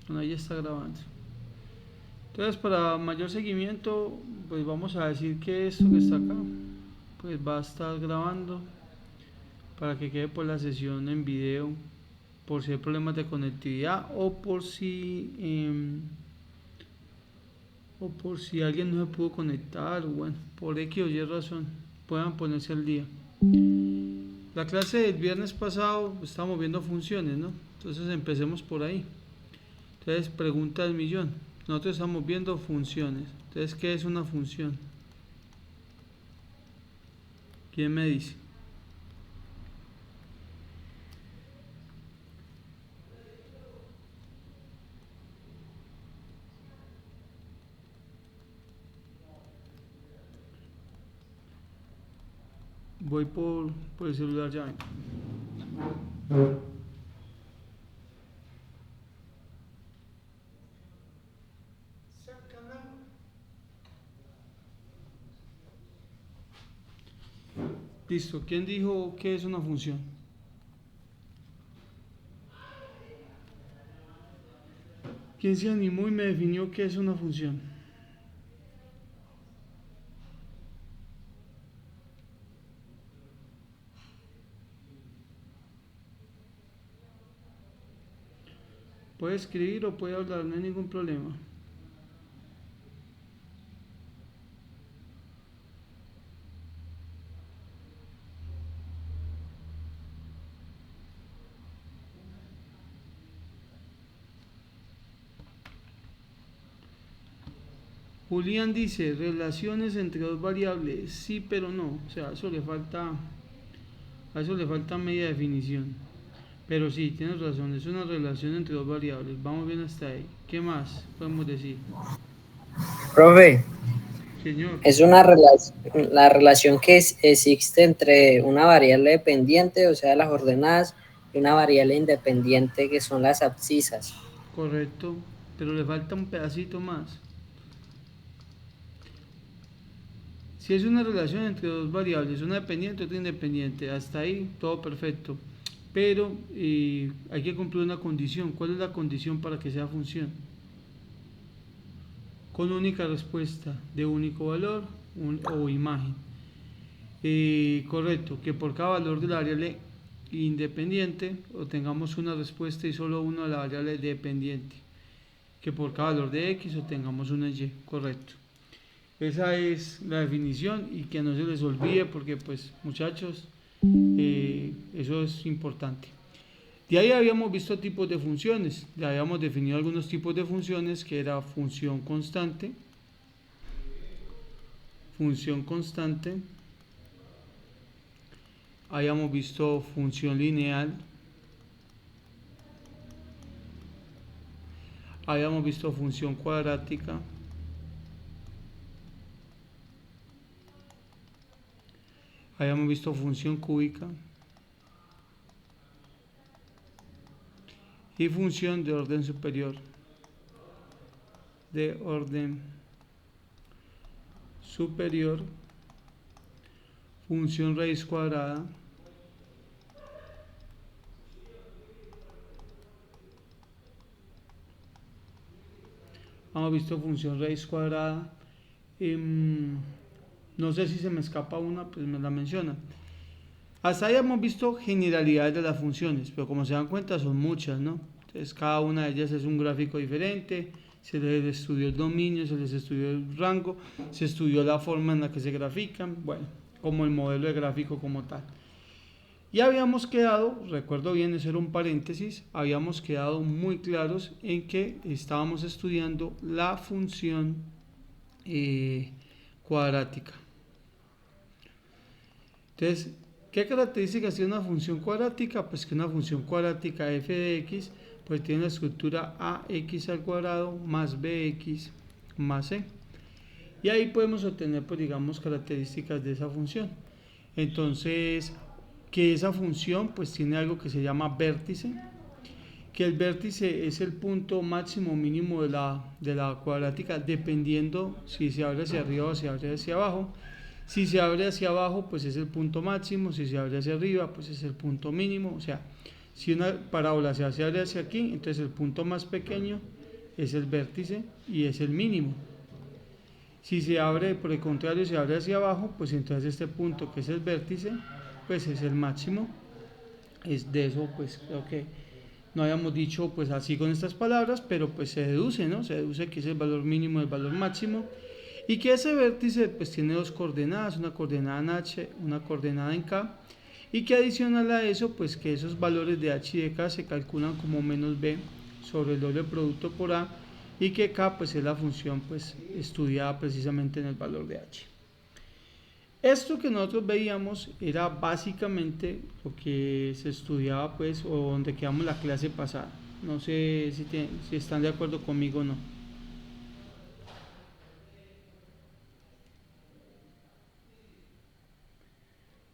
Bueno, ahí está grabando. Entonces, para mayor seguimiento, pues vamos a decir que esto que está acá, pues va a estar grabando para que quede por la sesión en video, por si hay problemas de conectividad o por si alguien no se pudo conectar, o bueno, por X o Y razón, puedan ponerse al día. La clase del viernes pasado estábamos viendo funciones, ¿no? Entonces empecemos por ahí. Entonces, pregunta del millón. Nosotros estamos viendo funciones. Entonces, ¿qué es una función? ¿Quién me dice? Voy por el celular ya. Listo. ¿Quién dijo qué es una función? ¿Quién se animó y me definió qué es una función? Puede escribir o puede hablar, no hay ningún problema. Julián dice, relaciones entre dos variables, sí pero no. O sea, a eso le falta media definición. Pero sí, tienes razón, es una relación entre dos variables. Vamos bien hasta ahí. ¿Qué más podemos decir? Profe, Señor, es la relación que existe entre una variable dependiente, o sea, las ordenadas, y una variable independiente, que son las abscisas. correcto, pero le falta un pedacito más. Si es una relación entre dos variables, una dependiente y otra independiente, hasta ahí todo perfecto. Pero hay que cumplir una condición. ¿Cuál es la condición para que sea función? Con única respuesta de único valor o imagen. Correcto, que por cada valor de la variable independiente obtengamos una respuesta y solo uno de la variable dependiente. Que por cada valor de x obtengamos una y. Correcto. Esa es la definición y que no se les olvide porque pues muchachos, eso es importante. De ahí habíamos visto tipos de funciones, ya habíamos definido algunos tipos de funciones que era función constante, habíamos visto función lineal, habíamos visto función cuadrática, habíamos visto función cúbica y función de orden superior, función raíz cuadrada, hemos visto función raíz cuadrada, no sé si se me escapa una, pues me la menciona. Hasta ahí hemos visto generalidades de las funciones, pero como se dan cuenta son muchas, ¿no? Entonces cada una de ellas es un gráfico diferente, se les estudió el dominio, se les estudió el rango, se estudió la forma en la que se grafican, bueno, como el modelo de gráfico como tal. Y habíamos quedado, recuerdo bien, eso era un paréntesis, habíamos quedado muy claros en que estábamos estudiando la función cuadrática. Entonces, ¿qué características tiene una función cuadrática? Pues que una función cuadrática f de x pues tiene la estructura ax al cuadrado más bx más c. Y ahí podemos obtener, pues digamos, características de esa función. Entonces, que esa función pues tiene algo que se llama vértice, que el vértice es el punto máximo o mínimo de la cuadrática, dependiendo si se abre hacia arriba o se abre hacia abajo. Si se abre hacia abajo, pues es el punto máximo, si se abre hacia arriba, pues es el punto mínimo. O sea, si una parábola se abre hacia aquí, entonces el punto más pequeño es el vértice y es el mínimo. Si se abre, por el contrario, se abre hacia abajo, pues entonces este punto que es el vértice, pues es el máximo. Es de eso, pues creo que no habíamos dicho pues así con estas palabras, pero pues se deduce, ¿no? Se deduce que es el valor mínimo, el valor máximo, y que ese vértice pues tiene dos coordenadas, una coordenada en H, una coordenada en K, y que adicional a eso, pues que esos valores de H y de K se calculan como menos B sobre el doble producto por A, y que K pues es la función pues estudiada precisamente en el valor de H. Esto que nosotros veíamos era básicamente lo que se estudiaba pues o donde quedamos la clase pasada. No sé si están de acuerdo conmigo o no.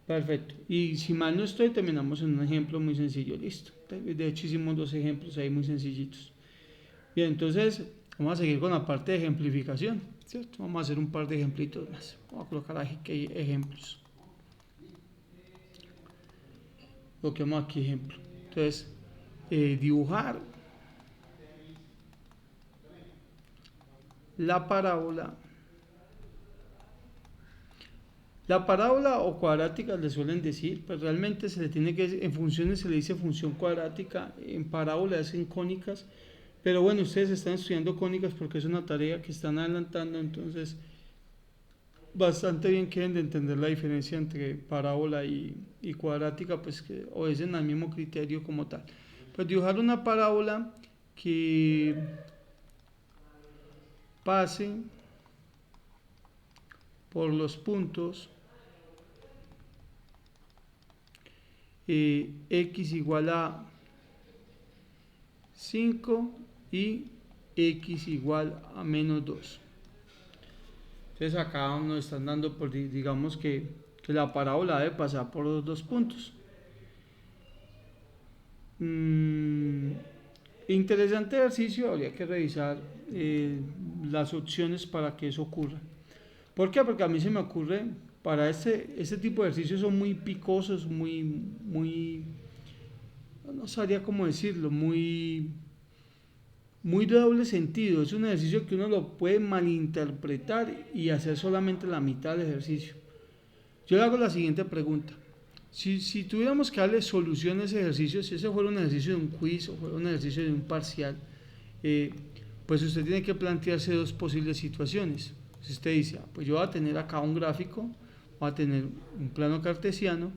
Perfecto. Y si mal no estoy, terminamos en un ejemplo muy sencillo. Listo. De hecho hicimos dos ejemplos ahí muy sencillitos. Bien, entonces vamos a seguir con la parte de ejemplificación, ¿cierto? Vamos a hacer un par de ejemplitos más. Vamos a colocar aquí ejemplos. Coloquemos aquí ejemplo. Entonces, dibujar la parábola. La parábola o cuadrática le suelen decir, pues realmente se le tiene que, en funciones se le dice función cuadrática, en parábola es en cónicas, pero bueno, ustedes están estudiando cónicas porque es una tarea que están adelantando, entonces bastante bien quieren de entender la diferencia entre parábola y cuadrática, pues que obedecen al mismo criterio como tal. Pues dibujar una parábola que pase por los puntos x igual a 5 y x igual a menos 2. Entonces acá nos están dando, por, digamos que la parábola debe pasar por los dos puntos. Interesante ejercicio, habría que revisar las opciones para que eso ocurra. ¿Por qué? Porque a mí se me ocurre, para este tipo de ejercicios son muy picosos, muy, no sabría cómo decirlo, muy de doble sentido. Es un ejercicio que uno lo puede malinterpretar y hacer solamente la mitad del ejercicio. Yo le hago la siguiente pregunta. Si tuviéramos que darle solución a ese ejercicio, si ese fuera un ejercicio de un quiz o fuera un ejercicio de un parcial, pues usted tiene que plantearse dos posibles situaciones. Si usted dice, pues yo voy a tener acá un gráfico, voy a tener un plano cartesiano,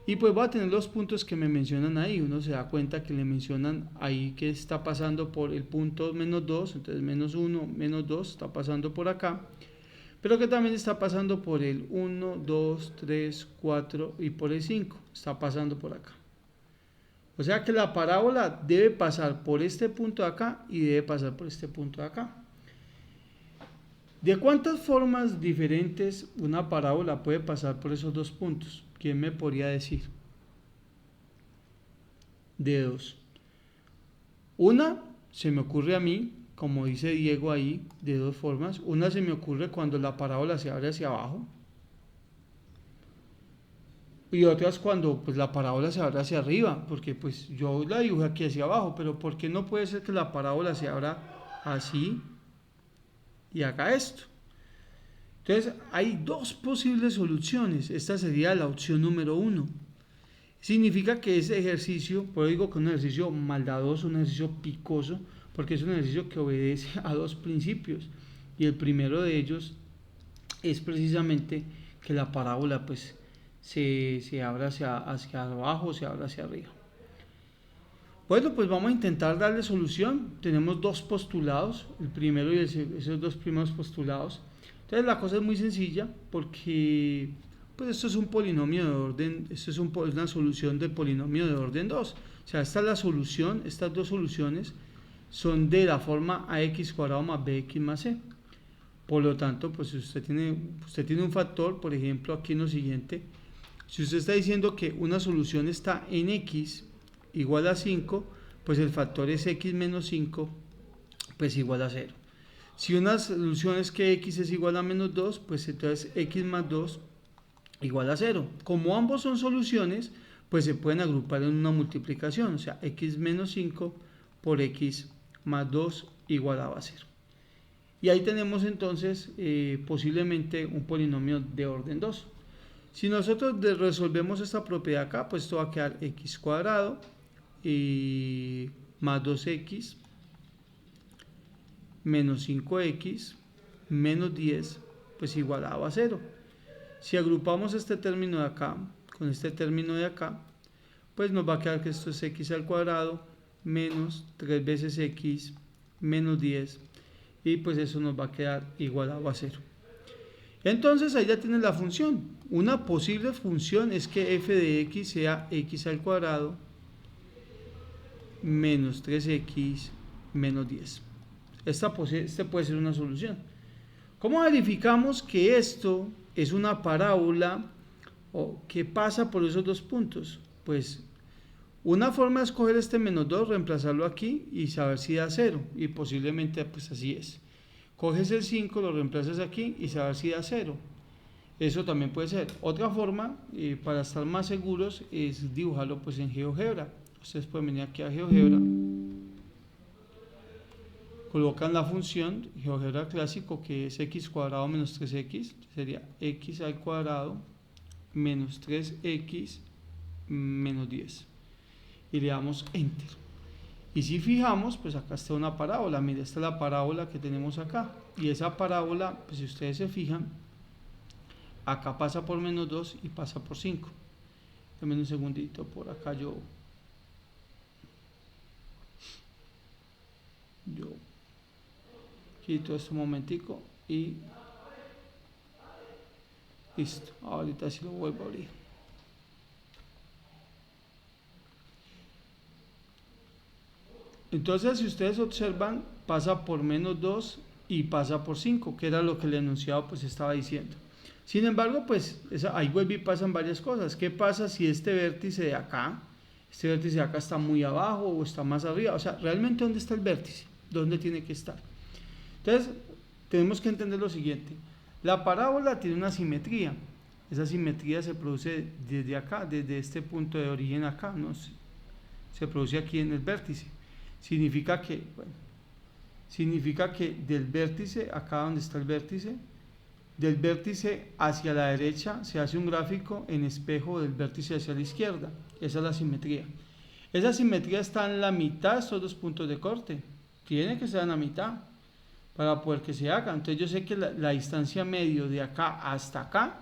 y pues voy a tener los puntos que me mencionan ahí. Uno se da cuenta que le mencionan ahí que está pasando por el punto menos 2, entonces menos 1, menos 2, está pasando por acá. Pero que también está pasando por el 1, 2, 3, 4 y por el 5. Está pasando por acá. O sea que la parábola debe pasar por este punto de acá y debe pasar por este punto de acá. ¿De cuántas formas diferentes una parábola puede pasar por esos dos puntos? ¿Quién me podría decir? De dos. Una se me ocurre a mí, como dice Diego ahí, de dos formas. Una se me ocurre cuando la parábola se abre hacia abajo. Y otras cuando pues la parábola se abre hacia arriba, porque pues yo la dibujé aquí hacia abajo, pero ¿por qué no puede ser que la parábola se abra así y haga esto? Entonces hay dos posibles soluciones. Esta sería la opción número 1. Significa que ese ejercicio, por eso digo que es un ejercicio maldadoso, un ejercicio picoso, porque es un ejercicio que obedece a dos principios. Y el primero de ellos es precisamente que la parábola pues se abra hacia abajo, se abra hacia arriba. Bueno, pues vamos a intentar darle solución. Tenemos dos postulados, el primero y esos dos primeros postulados. Entonces la cosa es muy sencilla porque pues esto es un polinomio de orden, esto es una solución del polinomio de orden 2. O sea, esta es la solución, estas dos soluciones son de la forma ax cuadrado más bx más c. Por lo tanto, pues si usted tiene un factor, por ejemplo, aquí en lo siguiente, si usted está diciendo que una solución está en x igual a 5, pues el factor es x menos 5, pues igual a 0. Si una solución es que x es igual a menos 2, pues entonces x más 2 igual a 0. Como ambos son soluciones, pues se pueden agrupar en una multiplicación, o sea, x menos 5 por x más 2 igualado a 0. Y ahí tenemos entonces posiblemente un polinomio de orden 2. Si nosotros resolvemos esta propiedad acá, pues esto va a quedar x cuadrado más 2x menos 5x menos 10, pues igualado a 0. Si agrupamos este término de acá con este término de acá, pues nos va a quedar que esto es x al cuadrado menos 3 veces x menos 10, y pues eso nos va a quedar igualado a 0. Entonces ahí ya tienes la función. Una posible función es que f de x sea x al cuadrado menos 3x menos 10. Este puede ser una solución. ¿Cómo verificamos que esto es una parábola o que pasa por esos dos puntos? Pues una forma es coger este menos 2, reemplazarlo aquí y saber si da 0, y posiblemente pues así es. Coges el 5, lo reemplazas aquí y saber si da 0. Eso también puede ser. Otra forma, para estar más seguros, es dibujarlo pues en GeoGebra. Ustedes pueden venir aquí a GeoGebra, colocan la función GeoGebra clásico, que es x cuadrado menos 3x, sería x al cuadrado menos 3x menos 10, y le damos enter. Y si fijamos, pues acá está una parábola. Mira, esta es la parábola que tenemos acá, y esa parábola, pues si ustedes se fijan, acá pasa por menos 2 y pasa por 5. Dame un segundito, por acá yo quito esto un momentico y listo. Ahorita sí lo vuelvo a abrir. Entonces, si ustedes observan, pasa por menos 2 y pasa por 5, que era lo que el enunciado pues estaba diciendo. Sin embargo, pues ahí vuelve y pasan varias cosas. ¿Qué pasa si este vértice de acá está muy abajo o está más arriba? O sea, realmente ¿dónde está el vértice? ¿Dónde tiene que estar? Entonces, tenemos que entender lo siguiente. La parábola tiene una simetría. Esa simetría se produce desde acá, desde este punto de origen acá, ¿no? Se produce aquí en el vértice. Significa que del vértice, acá donde está el vértice, del vértice hacia la derecha se hace un gráfico en espejo del vértice hacia la izquierda. Esa es la simetría. Esa simetría está en la mitad de estos dos puntos de corte. Tiene que estar en la mitad para poder que se haga. Entonces yo sé que la distancia medio de acá hasta acá,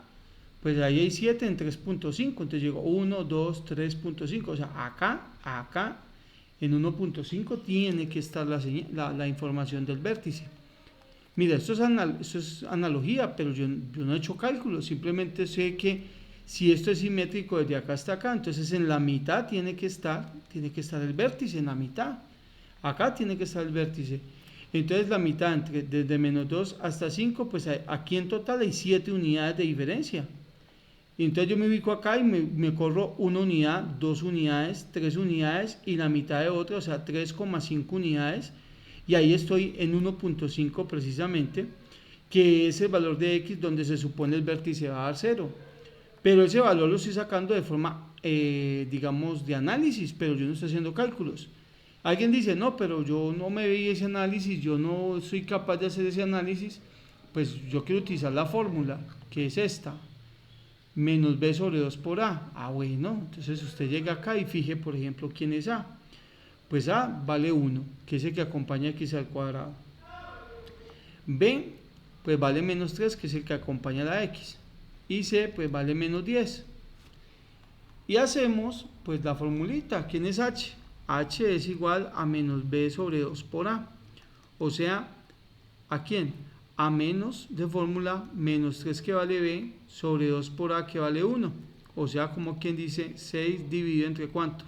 pues ahí hay 7 en 3.5. Entonces llego 1, 2, 3.5. O sea, acá en 1.5 tiene que estar la información del vértice. Mira, esto es analogía, pero yo no he hecho cálculos, simplemente sé que si esto es simétrico desde acá hasta acá, entonces en la mitad tiene que estar el vértice, en la mitad. Acá tiene que estar el vértice. Entonces la mitad desde menos 2 hasta 5, pues aquí en total hay 7 unidades de diferencia. Y entonces yo me ubico acá y me corro 1 unidad, 2 unidades, 3 unidades y la mitad de otra, o sea 3,5 unidades. Y ahí estoy en 1.5 precisamente, que es el valor de x donde se supone el vértice va a dar 0. Pero ese valor lo estoy sacando de forma, digamos, de análisis, pero yo no estoy haciendo cálculos. Alguien dice, no, pero yo no me veía ese análisis, yo no soy capaz de hacer ese análisis. Pues yo quiero utilizar la fórmula, que es esta, menos b sobre 2 por a. Ah, bueno, entonces usted llega acá y fije, por ejemplo, quién es a. Pues a vale 1, que es el que acompaña x al cuadrado. B, pues vale menos 3, que es el que acompaña la x. Y c, pues vale menos 10. Y hacemos, pues, la formulita. ¿Quién es h? H es igual a menos b sobre 2 por a. O sea, ¿a quién? A menos de fórmula menos 3 que vale b sobre 2 por a que vale 1. O sea, como quien dice 6 dividido entre ¿cuánto?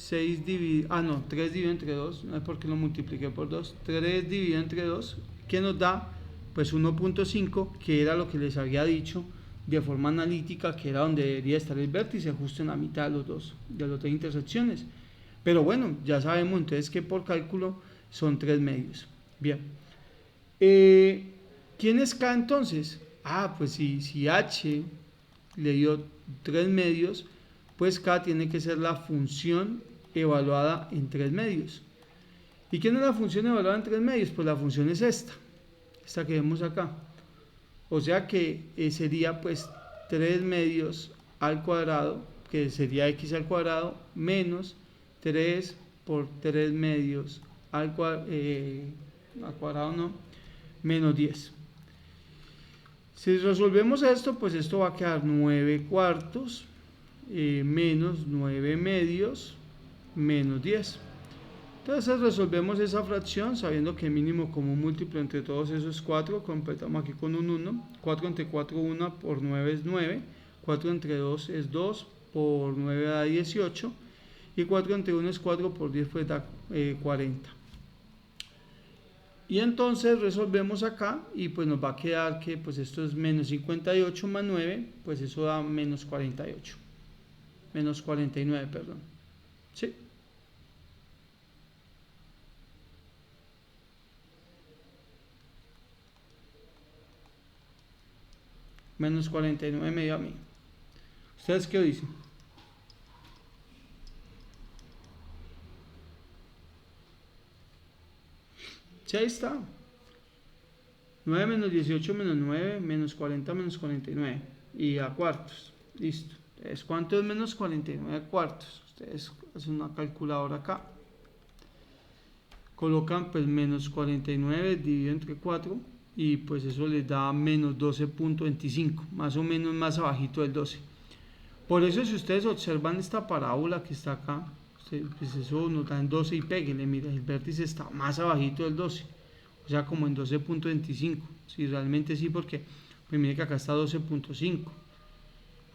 3 dividido entre 2, no es porque lo multipliqué por 2, 3 dividido entre 2, que nos da pues 1.5, que era lo que les había dicho de forma analítica, que era donde debería estar el vértice, justo en la mitad de las dos intersecciones. Pero bueno, ya sabemos entonces que por cálculo son 3 medios. Bien. ¿Quién es K entonces? Pues si H le dio 3 medios, pues K tiene que ser la función evaluada en 3 medios. ¿Y quién es la función evaluada en 3 medios? Pues la función es esta que vemos acá. O sea que sería pues 3 medios al cuadrado, que sería x al cuadrado, menos 3 por 3 medios al cuadrado, no, menos 10. Si resolvemos esto, pues esto va a quedar 9 cuartos menos 9 medios menos 10. Entonces resolvemos esa fracción sabiendo que el mínimo común múltiplo entre todos esos es 4. Completamos aquí con un 1. 4 entre 4, 1 por 9 es 9. 4 entre 2 es 2 por 9 da 18. Y 4 entre 1 es 4 por 10 pues da 40. Y entonces resolvemos acá y pues nos va a quedar que pues esto es menos 58 más 9, pues eso da menos 48. Menos 49, perdón. ¿Sí? Menos 49 me dio a mí. ¿Ustedes qué dicen? Sí, ahí está. 9 menos 18 menos 9, menos 40 menos 49. Y a cuartos. Listo. Entonces, ¿cuánto es menos 49 cuartos? Ustedes hacen una calculadora acá. Colocan pues menos 49 dividido entre 4 y pues eso les da menos 12.25, más o menos más abajito del 12. Por eso si ustedes observan esta parábola que está acá, pues eso nos da en 12 y péguenle, mira, el vértice está más abajito del 12, o sea como en 12.25, si realmente sí, porque pues mire que acá está 12.5,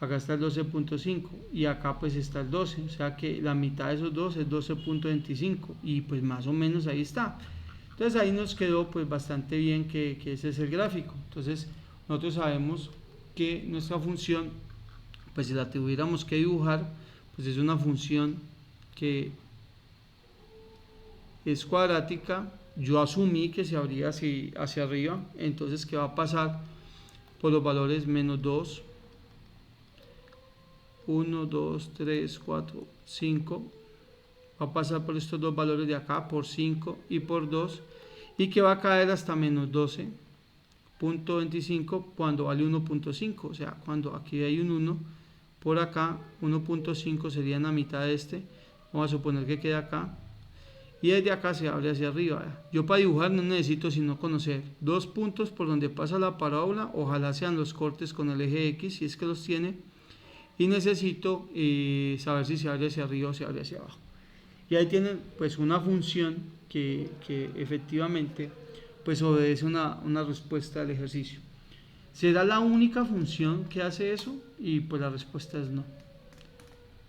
acá está el 12.5 y acá pues está el 12, o sea que la mitad de esos dos es 12.25 y pues más o menos ahí está. Entonces ahí nos quedó pues bastante bien que ese es el gráfico. Entonces nosotros sabemos que nuestra función, pues si la tuviéramos que dibujar, pues es una función que es cuadrática. Yo asumí que se abría hacia arriba, entonces que va a pasar por los valores menos 2, 1, 2, 3, 4, 5, va a pasar por estos dos valores de acá, por 5 y por 2, y que va a caer hasta menos 12.25 cuando vale 1.5, o sea, cuando aquí hay un 1, por acá 1.5 sería en la mitad de este, vamos a suponer que queda acá, y desde acá se abre hacia arriba. Yo para dibujar no necesito sino conocer dos puntos por donde pasa la parábola, ojalá sean los cortes con el eje X, si es que los tiene, y necesito saber si se abre hacia arriba o se abre hacia abajo. Y ahí tienen pues una función que efectivamente pues obedece una respuesta al ejercicio. ¿Será la única función que hace eso? Y pues la respuesta es no.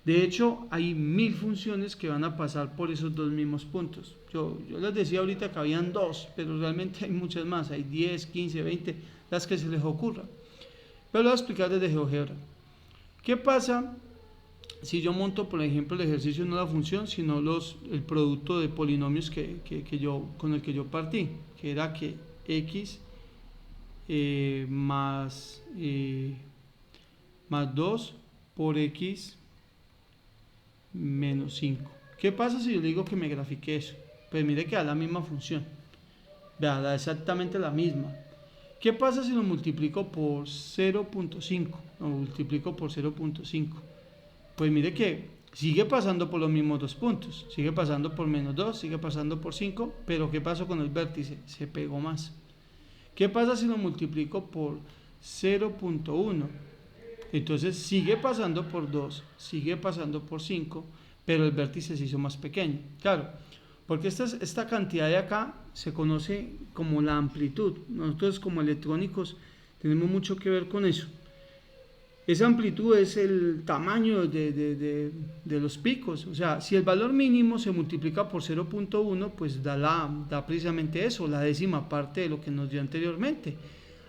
De hecho, hay 1000 funciones que van a pasar por esos dos mismos puntos. Yo les decía ahorita que habían 2, pero realmente hay muchas más. Hay 10, 15, 20, las que se les ocurra. Pero lo voy a explicar desde GeoGebra. ¿Qué pasa si yo monto, por ejemplo, el ejercicio no la función, sino el producto de polinomios con el que yo partí? Que era que x más 2 por x menos 5. ¿Qué pasa si yo le digo que me grafique eso? Pues mire que da la misma función. Vea, da exactamente la misma. ¿Qué pasa si lo multiplico por 0.5? Lo multiplico por 0.5. Pues mire que sigue pasando por los mismos dos puntos. Sigue pasando por menos 2, sigue pasando por 5. Pero ¿qué pasó con el vértice? Se pegó más. ¿Qué pasa si lo multiplico por 0.1? Entonces sigue pasando por 2, sigue pasando por 5, pero el vértice se hizo más pequeño. Claro, porque esta cantidad de acá se conoce como la amplitud. Nosotros como electrónicos tenemos mucho que ver con eso. Esa amplitud es el tamaño de los picos. O sea, si el valor mínimo se multiplica por 0.1, pues da precisamente eso, la décima parte de lo que nos dio anteriormente.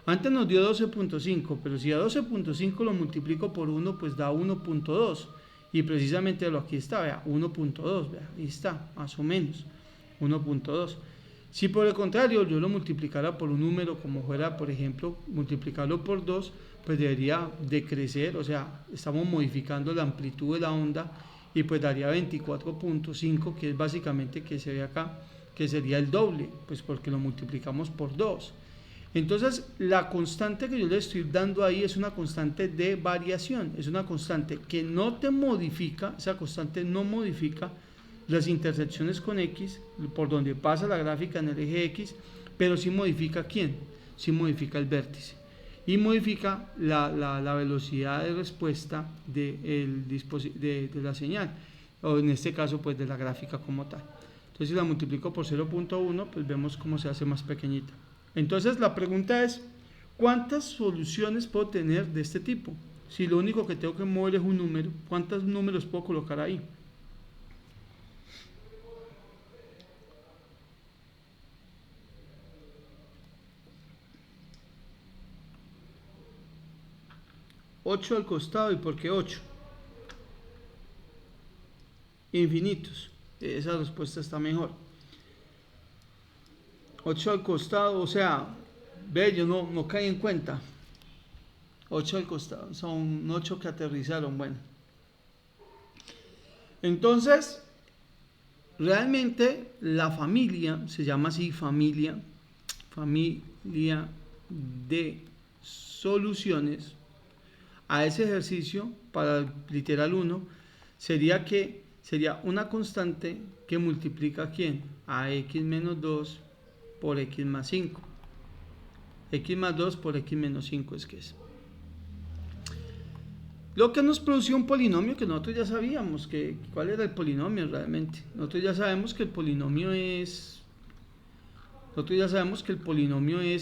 Antes nos dio 12.5, pero si a 12.5 lo multiplico por 1, pues da 1.2. Y precisamente aquí está, vea, 1.2, vea, ahí está, más o menos, 1.2. Si por el contrario yo lo multiplicara por un número como fuera, por ejemplo, multiplicarlo por 2, pues debería decrecer, o sea, estamos modificando la amplitud de la onda y pues daría 24.5, que es básicamente que se ve acá, que sería el doble, pues porque lo multiplicamos por 2. Entonces, la constante que yo le estoy dando ahí es una constante de variación, es una constante que no te modifica, esa constante no modifica las intersecciones con X, por donde pasa la gráfica en el eje X, pero sí modifica ¿quién? Sí modifica el vértice y modifica la velocidad de respuesta de la señal, o en este caso pues de la gráfica como tal. Entonces si la multiplico por 0.1, pues vemos cómo se hace más pequeñita. Entonces la pregunta es, ¿cuántas soluciones puedo tener de este tipo? Si lo único que tengo que mover es un número, ¿cuántos números puedo colocar ahí? ¿8 al costado? ¿Y por qué 8? Infinitos. Esa respuesta está mejor. 8 al costado, o sea, ve, yo no caí en cuenta. 8 al costado, son 8 que aterrizaron, bueno. Entonces, realmente la familia, se llama así familia de soluciones a ese ejercicio para el literal 1, sería una constante que multiplica ¿a quién? A x menos 2 por x más 5. X más 2 por x menos 5 es que es. Lo que nos produció un polinomio que nosotros ya sabíamos, cuál era el polinomio realmente. Nosotros ya sabemos que el polinomio es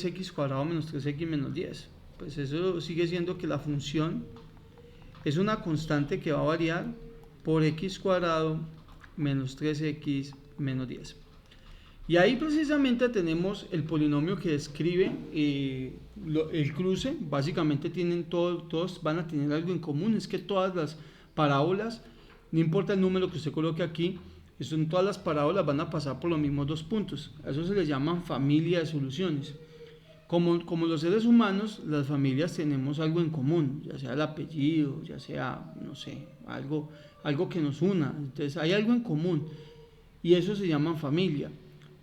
x cuadrado menos 3x menos 10. Pues eso sigue siendo que la función es una constante que va a variar por x cuadrado menos 3x menos 10. Y ahí precisamente tenemos el polinomio que describe el cruce. Básicamente todos van a tener algo en común, es que todas las parábolas, no importa el número que usted coloque aquí, todas las parábolas van a pasar por los mismos dos puntos. A eso se les llaman familia de soluciones. Como los seres humanos, las familias tenemos algo en común, ya sea el apellido, ya sea, no sé, algo que nos una. Entonces hay algo en común y eso se llama familia.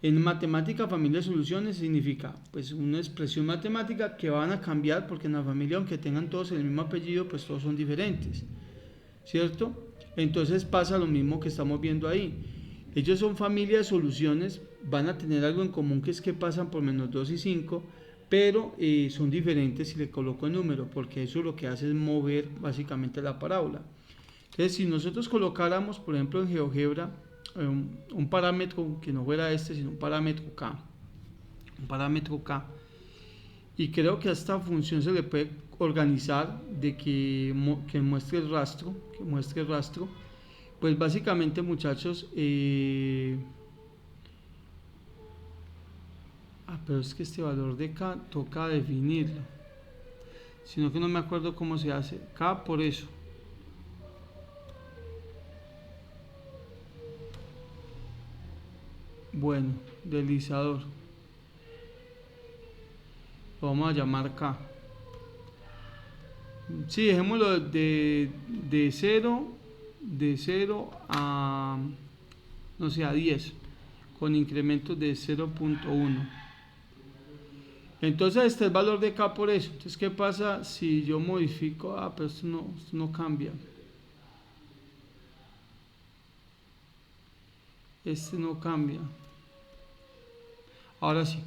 En matemática, familia de soluciones significa pues una expresión matemática que van a cambiar porque en la familia, aunque tengan todos el mismo apellido, pues todos son diferentes, ¿cierto? Entonces pasa lo mismo que estamos viendo ahí. Ellos son familia de soluciones, van a tener algo en común que es que pasan por menos 2 y 5, pero son diferentes si le coloco el número, porque eso lo que hace es mover básicamente la parábola. Entonces si nosotros colocáramos, por ejemplo en GeoGebra, un parámetro que no fuera sino un parámetro K, y creo que a esta función se le puede organizar de que muestre el rastro, pues básicamente muchachos, pero es que este valor de K toca definirlo, sino que no me acuerdo cómo se hace, K por eso. Bueno, deslizador. Lo vamos a llamar K. Sí, dejémoslo de 0 a, no sé, a 10, con incrementos de 0.1. Entonces este es el valor de K por eso. Entonces, ¿qué pasa si yo modifico? Pero esto no cambia. Este no cambia. Ahora sí.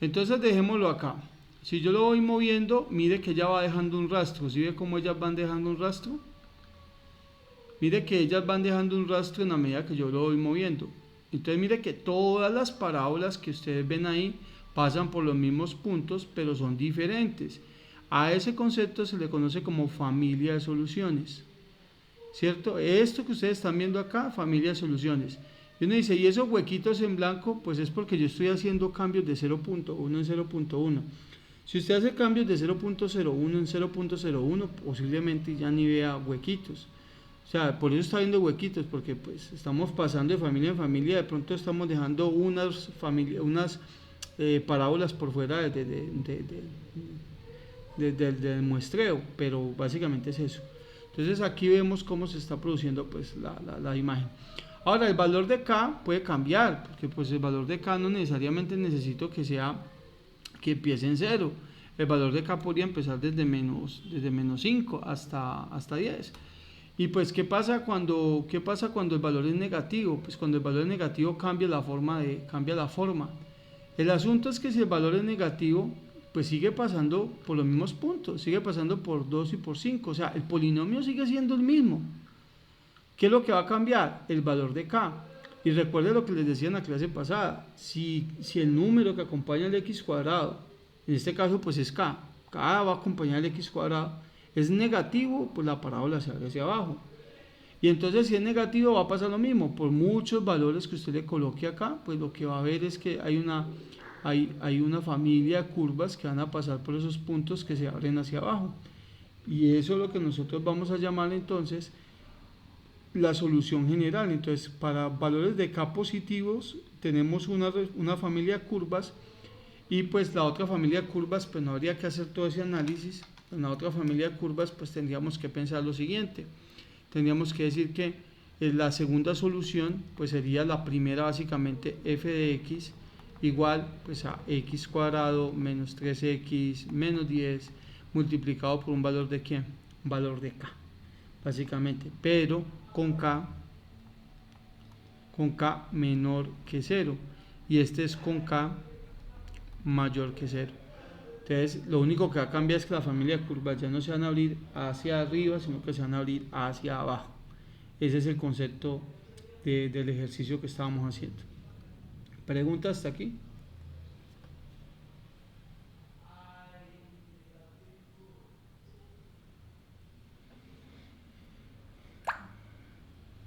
Entonces dejémoslo acá. Si yo lo voy moviendo, mire que ella va dejando un rastro. ¿Sí ve cómo ellas van dejando un rastro? Mire que ellas van dejando un rastro en la medida que yo lo voy moviendo. Entonces mire que todas las parábolas que ustedes ven ahí pasan por los mismos puntos, pero son diferentes. A ese concepto se le conoce como familia de soluciones, ¿cierto? Esto que ustedes están viendo acá, familia de soluciones. Y uno dice, ¿y esos huequitos en blanco? Pues es porque yo estoy haciendo cambios de 0.1 en 0.1. Si usted hace cambios de 0.01 en 0.01, posiblemente ya ni vea huequitos. O sea, por eso está viendo huequitos, porque pues estamos pasando de familia en familia, de pronto estamos dejando unas parábolas por fuera del muestreo, pero básicamente es eso. Entonces aquí vemos cómo se está produciendo pues la imagen. Ahora, el valor de K puede cambiar, porque pues el valor de K no necesariamente necesito que empiece en cero. El valor de K podría empezar desde menos 5 hasta 10. Y pues, qué pasa cuando el valor es negativo? Pues cuando el valor es negativo cambia la forma. El asunto es que si el valor es negativo, pues sigue pasando por los mismos puntos, sigue pasando por 2 y por 5. O sea, el polinomio sigue siendo el mismo. ¿Qué es lo que va a cambiar? El valor de K. Y recuerden lo que les decía en la clase pasada. Si el número que acompaña al x cuadrado, en este caso pues es K, K va a acompañar al x cuadrado, es negativo, pues la parábola se abre hacia abajo. Y entonces si es negativo va a pasar lo mismo. Por muchos valores que usted le coloque acá, pues lo que va a ver es que hay una familia de curvas que van a pasar por esos puntos que se abren hacia abajo. Y eso es lo que nosotros vamos a llamar entonces la solución general. Entonces, para valores de K positivos tenemos una familia de curvas, y pues la otra familia de curvas pues no habría que hacer todo ese análisis. En la otra familia de curvas pues tendríamos que pensar lo siguiente. Tendríamos que decir que la segunda solución pues sería la primera, básicamente f de x igual pues a x cuadrado menos 3x menos 10 multiplicado por un valor de ¿qué? Un valor de K, básicamente, pero con K menor que 0, y este es con K mayor que 0. Entonces, lo único que va a cambiar es que la familia de curvas ya no se van a abrir hacia arriba, sino que se van a abrir hacia abajo. Ese es el concepto del ejercicio que estábamos haciendo. ¿Pregunta hasta aquí?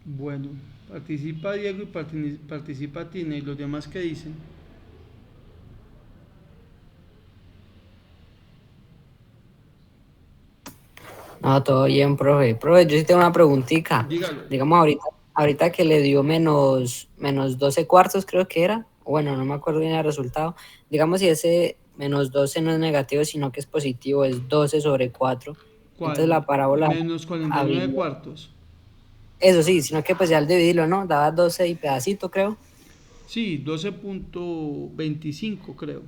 Bueno, participa Diego y participa Tina, y los demás que dicen. No, todo bien, profe. Profe, yo sí tengo una preguntita. Dígalo. Digamos, ahorita que le dio menos 12 cuartos, creo que era. Bueno, no me acuerdo bien el resultado. Digamos, si ese menos 12 no es negativo, sino que es positivo, es 12 sobre 4. Entonces la ¿Cuál? parábola Menos 49 habría... cuartos. Eso sí, sino que pues ya al dividirlo, ¿no? Daba 12 y pedacito, creo. Sí, 12.25 creo.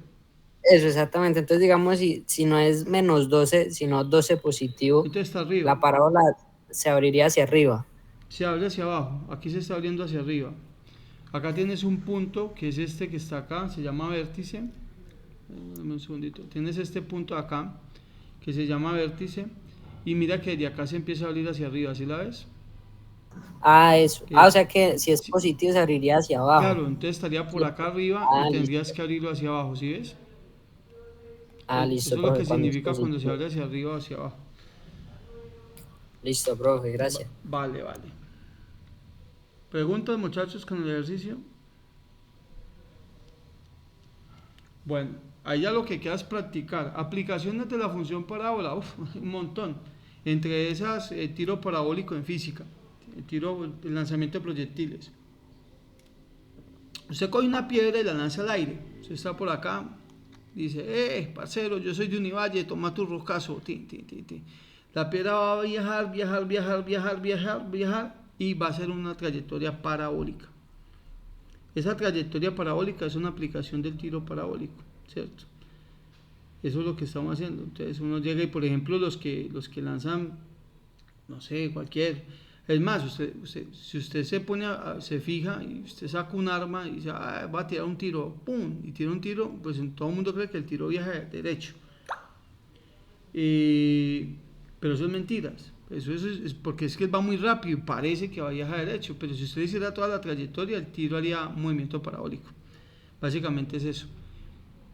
Eso, exactamente. Entonces, digamos, si no es menos 12, sino 12 positivo, Entonces está arriba. la parábola se abriría hacia arriba. Se abre hacia abajo. Aquí se está abriendo hacia arriba. Acá tienes un punto que es este que está acá, se llama vértice. Dame un segundito. Tienes este punto acá que se llama vértice, y mira que de acá se empieza a abrir hacia arriba, ¿sí la ves? Ah, eso. Que O sea que si es sí, positivo se abriría hacia abajo. claro, entonces estaría por Sí. acá arriba y Listo. tendrías que abrirlo hacia abajo, ¿sí ves? Eso Listo, es lo que profe, cuando es significa cuando se positivo. abre hacia arriba o hacia abajo. Listo, profe, gracias. Vale, vale. ¿Preguntas, muchachos, con el ejercicio? Bueno, ahí ya lo que queda es practicar. Aplicaciones de la función parábola, hay un montón. Entre esas, tiro parabólico en física, el lanzamiento de proyectiles. Usted coge una piedra y la lanza al aire. Usted está por acá, dice, parcero, yo soy de Univalle, toma tu roscazo. Tin, tin, tin, tin. La piedra va a viajar, viajar, viajar, viajar, viajar, viajar, y va a ser una trayectoria parabólica. Esa trayectoria parabólica es una aplicación del tiro parabólico, ¿cierto? Eso es lo que estamos haciendo. Entonces uno llega y, por ejemplo, los que lanzan, no sé, cualquier... Es más, si usted se fija y usted saca un arma y dice, va a tirar un tiro, ¡pum! Y tira un tiro, pues todo el mundo cree que el tiro viaja derecho. Pero eso es mentiras. Eso es porque es que va muy rápido y parece que va a viajar derecho, pero si usted hiciera toda la trayectoria, el tiro haría un movimiento parabólico. Básicamente es eso.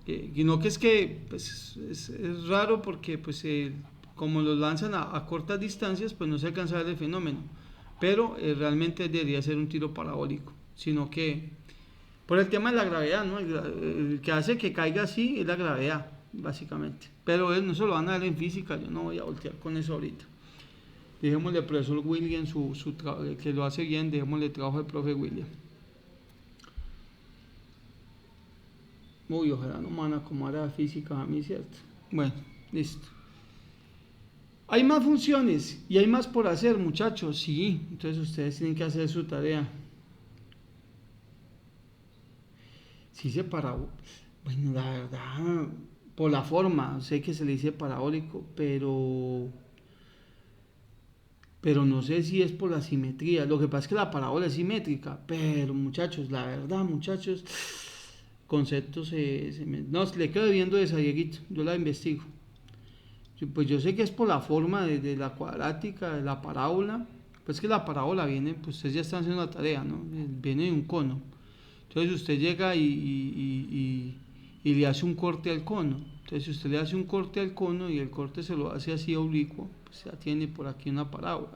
Y no que es que pues, es raro porque pues como los lanzan a cortas distancias, pues no se alcanza a ver el fenómeno, pero realmente debería ser un tiro parabólico, sino que por el tema de la gravedad, ¿no? El que hace que caiga así es la gravedad, básicamente. Pero no se lo van a ver en física, yo no voy a voltear con eso ahorita. Dejémosle al profesor William que lo hace bien, dejémosle el trabajo al profe William. Uy, ojalá no me van a acomodar a física a mí, ¿cierto? Bueno, listo. Hay más funciones y hay más por hacer, muchachos, sí. Entonces ustedes tienen que hacer su tarea. se dice parabólico. Bueno, la verdad, por la forma, sé que se le dice parabólico, pero no sé si es por la simetría. Lo que pasa es que la parábola es simétrica, pero muchachos, la verdad, muchachos, conceptos no, le quedo viendo esa, Dieguito, yo la investigo. Pues yo sé que es por la forma de la cuadrática, de la parábola. Pues que la parábola viene, pues ustedes ya están haciendo la tarea, ¿no? Viene de un cono. Entonces usted llega y le hace un corte al cono. Entonces si usted le hace un corte al cono y el corte se lo hace así oblicuo, pues ya tiene por aquí una parábola.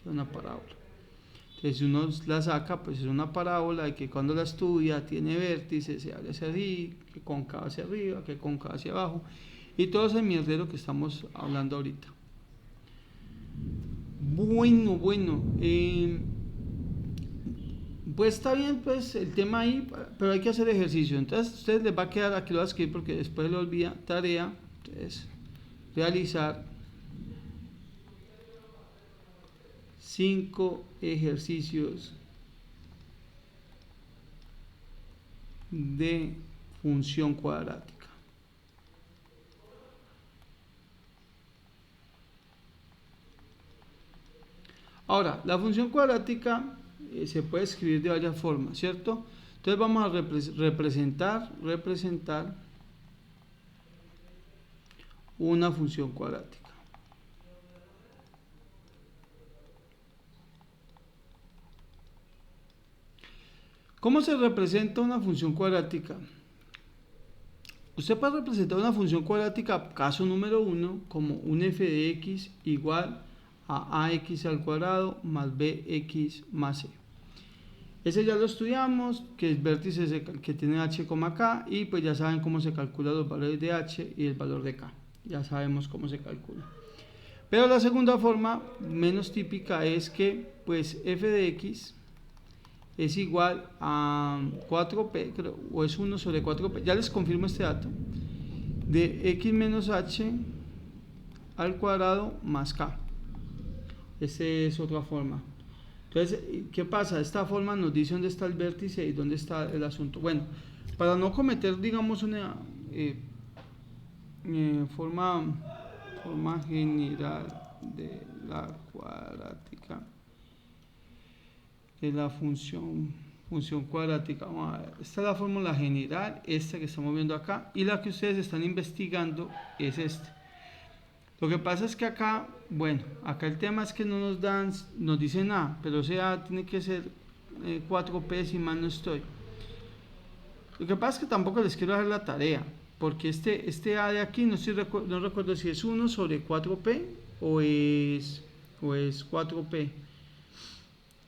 Una parábola. Entonces si uno la saca, pues es una parábola y que cuando la estudia tiene vértices, se abre hacia arriba, que cóncava hacia arriba, que cóncava hacia abajo. Y todo ese mierdero que estamos hablando ahorita. Bueno. Pues está bien, pues el tema ahí, pero hay que hacer ejercicio. Entonces, a ustedes les va a quedar, aquí lo voy a escribir porque después lo olvida, tarea. Entonces, realizar 5 ejercicios de función cuadrática. Ahora, la función cuadrática se puede escribir de varias formas, ¿cierto? Entonces vamos a representar una función cuadrática. ¿Cómo se representa una función cuadrática? Usted puede representar una función cuadrática, caso número 1, como un f de x igual a ax al cuadrado más bx más c. Ese ya lo estudiamos, que es vértice que tiene h, k, y pues ya saben cómo se calculan los valores de h y el valor de k. Ya sabemos cómo se calcula. Pero la segunda forma, menos típica, es que pues f de x es igual a 4p, creo, o es 1 sobre 4p, ya les confirmo este dato, de x menos h al cuadrado más k. Esa es otra forma. Entonces, ¿qué pasa? Esta forma nos dice dónde está el vértice y dónde está el asunto. Bueno, para no cometer, digamos, una forma general de la cuadrática, de la función cuadrática. Vamos a ver. Esta es la fórmula general, esta que estamos viendo acá, y la que ustedes están investigando es esta. Lo que pasa es que acá, bueno, acá el tema es que no nos dicen nada, pero o sea, tiene que ser 4p si mal no estoy. Lo que pasa es que tampoco les quiero hacer la tarea, porque este a de aquí no recuerdo si es 1 sobre 4p o es 4p,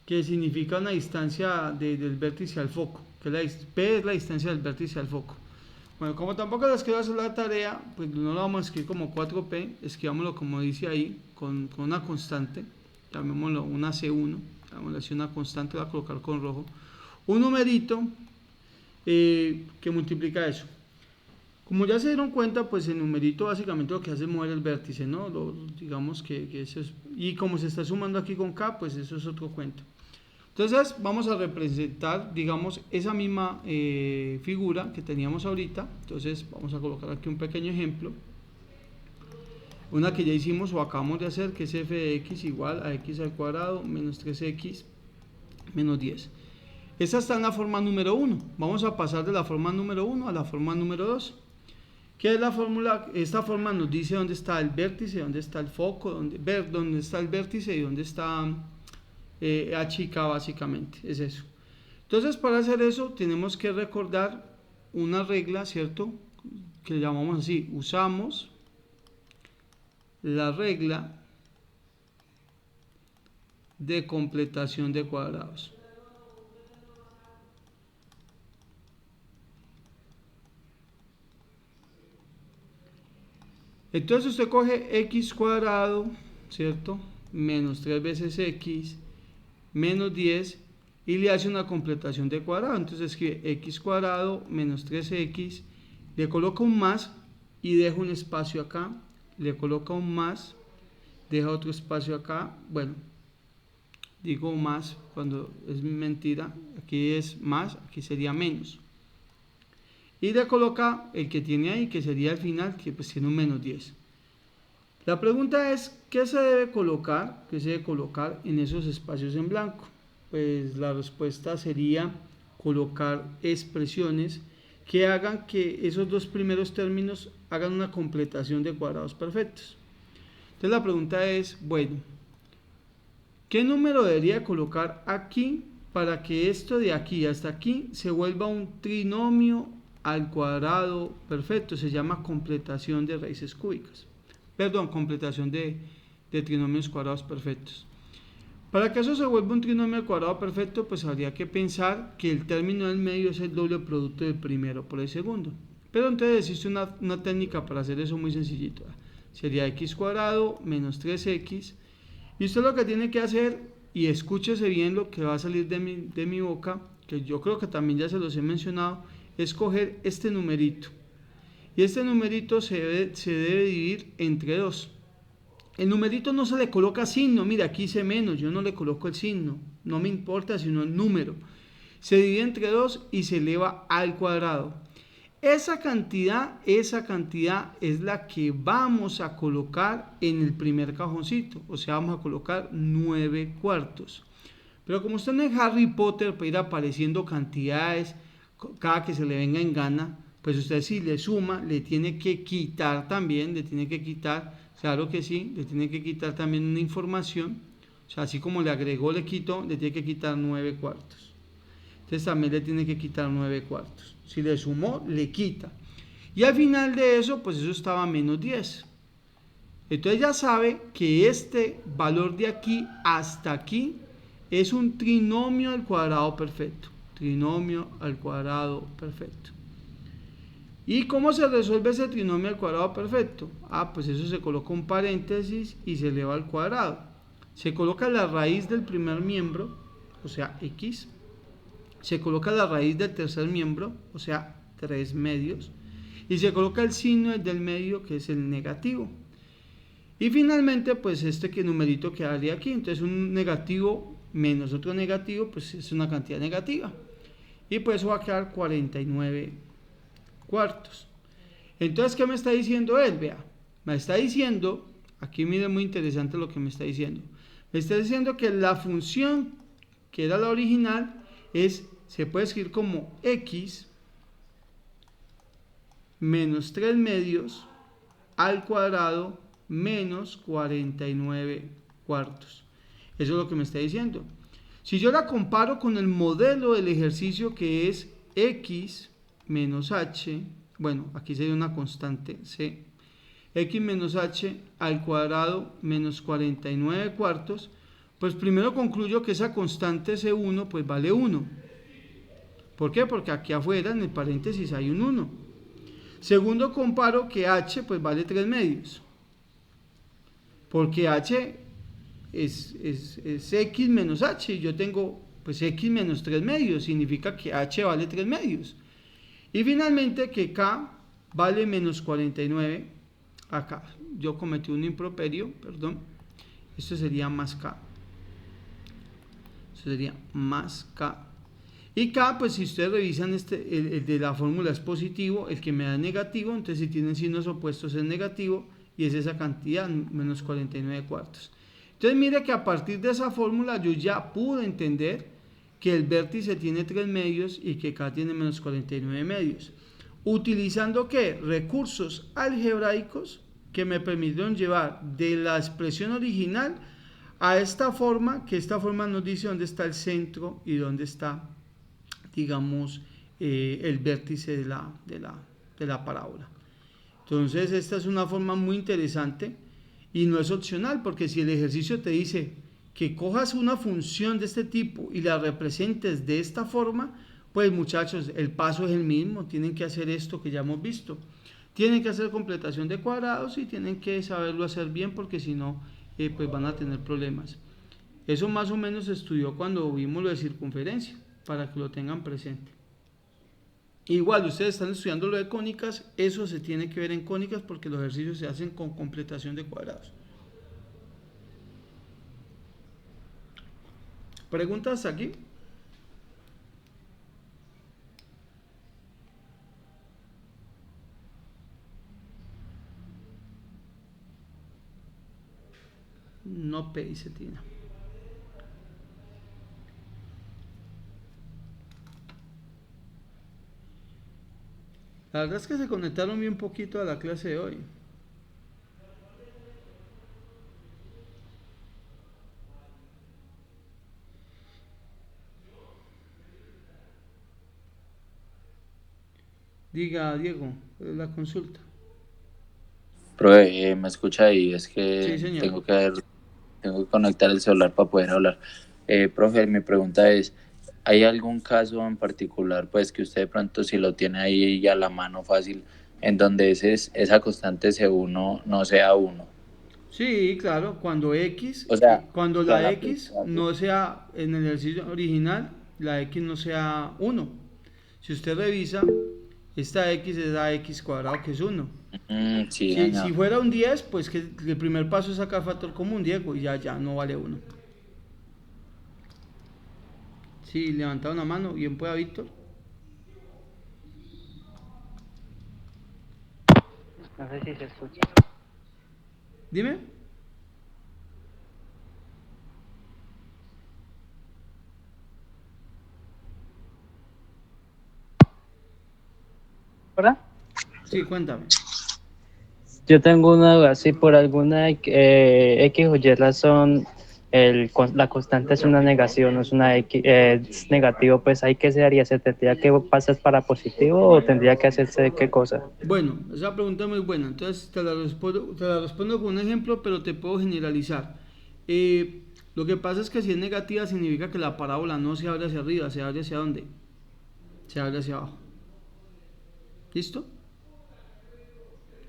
que significa una distancia del vértice al foco, que p es la distancia del vértice al foco. Bueno, como tampoco les quiero hacer la tarea, pues no lo vamos a escribir como 4p, escribámoslo como dice ahí, con una constante, llamémoslo una C1, llamémoslo así una constante, voy a colocar con rojo, un numerito que multiplica eso. Como ya se dieron cuenta, pues el numerito básicamente lo que hace es mover el vértice, ¿no? Digamos que eso es, y como se está sumando aquí con k, pues eso es otro cuento. Entonces vamos a representar, digamos, esa misma figura que teníamos ahorita. Entonces vamos a colocar aquí un pequeño ejemplo. Una que ya hicimos o acabamos de hacer, que es f de x igual a x al cuadrado menos 3x menos 10. Esta está en la forma número 1. Vamos a pasar de la forma número 1 a la forma número 2. ¿Qué es la fórmula? Esta forma nos dice dónde está el vértice, dónde está el foco, dónde está el vértice y dónde está h y k básicamente, es eso. Entonces para hacer eso tenemos que recordar una regla, ¿cierto? Que le llamamos así, usamos la regla de completación de cuadrados. Entonces usted coge x cuadrado, ¿cierto? Menos 3 veces x menos 10 y le hace una completación de cuadrado. Entonces escribe x cuadrado menos 3x, le coloca un más y deja un espacio acá, le coloca un más, deja otro espacio acá. Bueno, digo más cuando es mentira, aquí es más, aquí sería menos. y le coloca el que tiene ahí, que sería el final, que pues tiene un menos 10. La pregunta es, ¿qué se debe colocar? ¿Qué se debe colocar en esos espacios en blanco? Pues la respuesta sería colocar expresiones que hagan que esos dos primeros términos hagan una completación de cuadrados perfectos. Entonces la pregunta es, bueno, ¿qué número debería colocar aquí para que esto de aquí hasta aquí se vuelva un trinomio al cuadrado perfecto? Se llama completación de raíces cúbicas. Perdón, completación de trinomios cuadrados perfectos. Para que eso se vuelva un trinomio al cuadrado perfecto, pues habría que pensar que el término del medio es el doble producto del primero por el segundo. Pero entonces existe una técnica para hacer eso muy sencillito. Sería x cuadrado menos 3x. Y usted lo que tiene que hacer, y escúchese bien lo que va a salir de mi boca, que yo creo que también ya se los he mencionado, es coger este numerito. Y este numerito se debe dividir entre 2. El numerito no se le coloca signo, mira, aquí hice menos, yo no le coloco el signo, no me importa sino el número. Se divide entre 2 y se eleva al cuadrado. Esa cantidad es la que vamos a colocar en el primer cajoncito, o sea, vamos a colocar 9 cuartos. Pero como usted no es Harry Potter para ir apareciendo cantidades cada que se le venga en gana, pues usted si le suma, le tiene que quitar también, claro que sí, le tiene que quitar también una información, o sea, así como le agregó, le quitó, le tiene que quitar 9 cuartos. Entonces también le tiene que quitar 9 cuartos. Si le sumó, le quita. Y al final de eso, pues eso estaba menos 10. Entonces ya sabe que este valor de aquí hasta aquí es un trinomio al cuadrado perfecto. Trinomio al cuadrado perfecto. ¿Y cómo se resuelve ese trinomio al cuadrado perfecto? Pues eso se coloca un paréntesis y se eleva al cuadrado. Se coloca la raíz del primer miembro, o sea, x. Se coloca la raíz del tercer miembro, o sea, 3 medios. Y se coloca el signo del medio, que es el negativo. Y finalmente, pues que numerito quedaría aquí. Entonces un negativo menos otro negativo, pues es una cantidad negativa. Y pues eso va a quedar 49 cuartos. Entonces, ¿qué me está diciendo él? Vea, me está diciendo, aquí mire muy interesante lo que me está diciendo. Me está diciendo que la función que era la original se puede escribir como x menos 3 medios al cuadrado menos 49 cuartos. Eso es lo que me está diciendo. Si yo la comparo con el modelo del ejercicio que es x menos h, bueno, aquí sería una constante c, x menos h al cuadrado menos 49 cuartos, pues primero concluyo que esa constante c1 pues vale 1. ¿Por qué? Porque aquí afuera en el paréntesis hay un 1. Segundo, comparo que h pues vale 3 medios. Porque h es x menos h. Y yo tengo pues x menos 3 medios. Significa que h vale 3 medios. Y finalmente que k vale menos 49. Acá yo cometí un improperio, perdón. Esto sería más k. Esto sería más k. Y k, pues si ustedes revisan el de la fórmula es positivo, el que me da negativo, entonces si tienen signos opuestos es negativo y es esa cantidad, menos 49 cuartos. Entonces mire que a partir de esa fórmula yo ya pude entender que el vértice tiene 3 medios y que k tiene menos 49 medios. ¿Utilizando qué? Recursos algebraicos que me permitieron llevar de la expresión original a esta forma, que esta forma nos dice dónde está el centro y dónde está, digamos, el vértice de la parábola. Entonces esta es una forma muy interesante y no es opcional, porque si el ejercicio te dice que cojas una función de este tipo y la representes de esta forma, pues muchachos, el paso es el mismo, tienen que hacer esto que ya hemos visto, tienen que hacer completación de cuadrados y tienen que saberlo hacer bien, porque si no, pues van a tener problemas. Eso más o menos se estudió cuando vimos lo de circunferencia, para que lo tengan presente. Igual ustedes están estudiando lo de cónicas, eso se tiene que ver en cónicas porque los ejercicios se hacen con completación de cuadrados. ¿Preguntas aquí? No P, dice Tina. La verdad es que se conectaron bien poquito a la clase de hoy. Diga, Diego, ¿cuál es la consulta? Profe, me escucha ahí, es Sí, que señor. tengo que conectar el celular para poder hablar. Profe, mi pregunta es, ¿hay algún caso en particular, pues que usted de pronto si lo tiene ahí a la mano fácil, en donde esa constante C1 no sea uno? Sí, claro, cuando X, O sea, cuando que a la la X primera, ¿sí? no sea, en el ejercicio original, la X no sea 1. Si usted revisa, esta X es la X cuadrado, que es 1. Sí, Si señor. fuera un 10, pues que el primer paso es sacar factor común, Diego, y ya no vale 1. Sí, levanta una mano, bien pueda, Víctor. No sé si se escucha. Dime. ¿Hola? Sí, cuéntame. Yo tengo una duda, si por alguna X o Y razón la constante es una negación, no es una X, es negativo, pues ahí qué se haría, ¿se tendría que pasar para positivo o tendría que hacerse qué cosa? Bueno, esa pregunta es muy buena. Entonces te la respondo con un ejemplo, pero te puedo generalizar. Lo que pasa es que si es negativa significa que la parábola no se abre hacia arriba, se abre hacia dónde? Se abre hacia abajo. ¿Listo?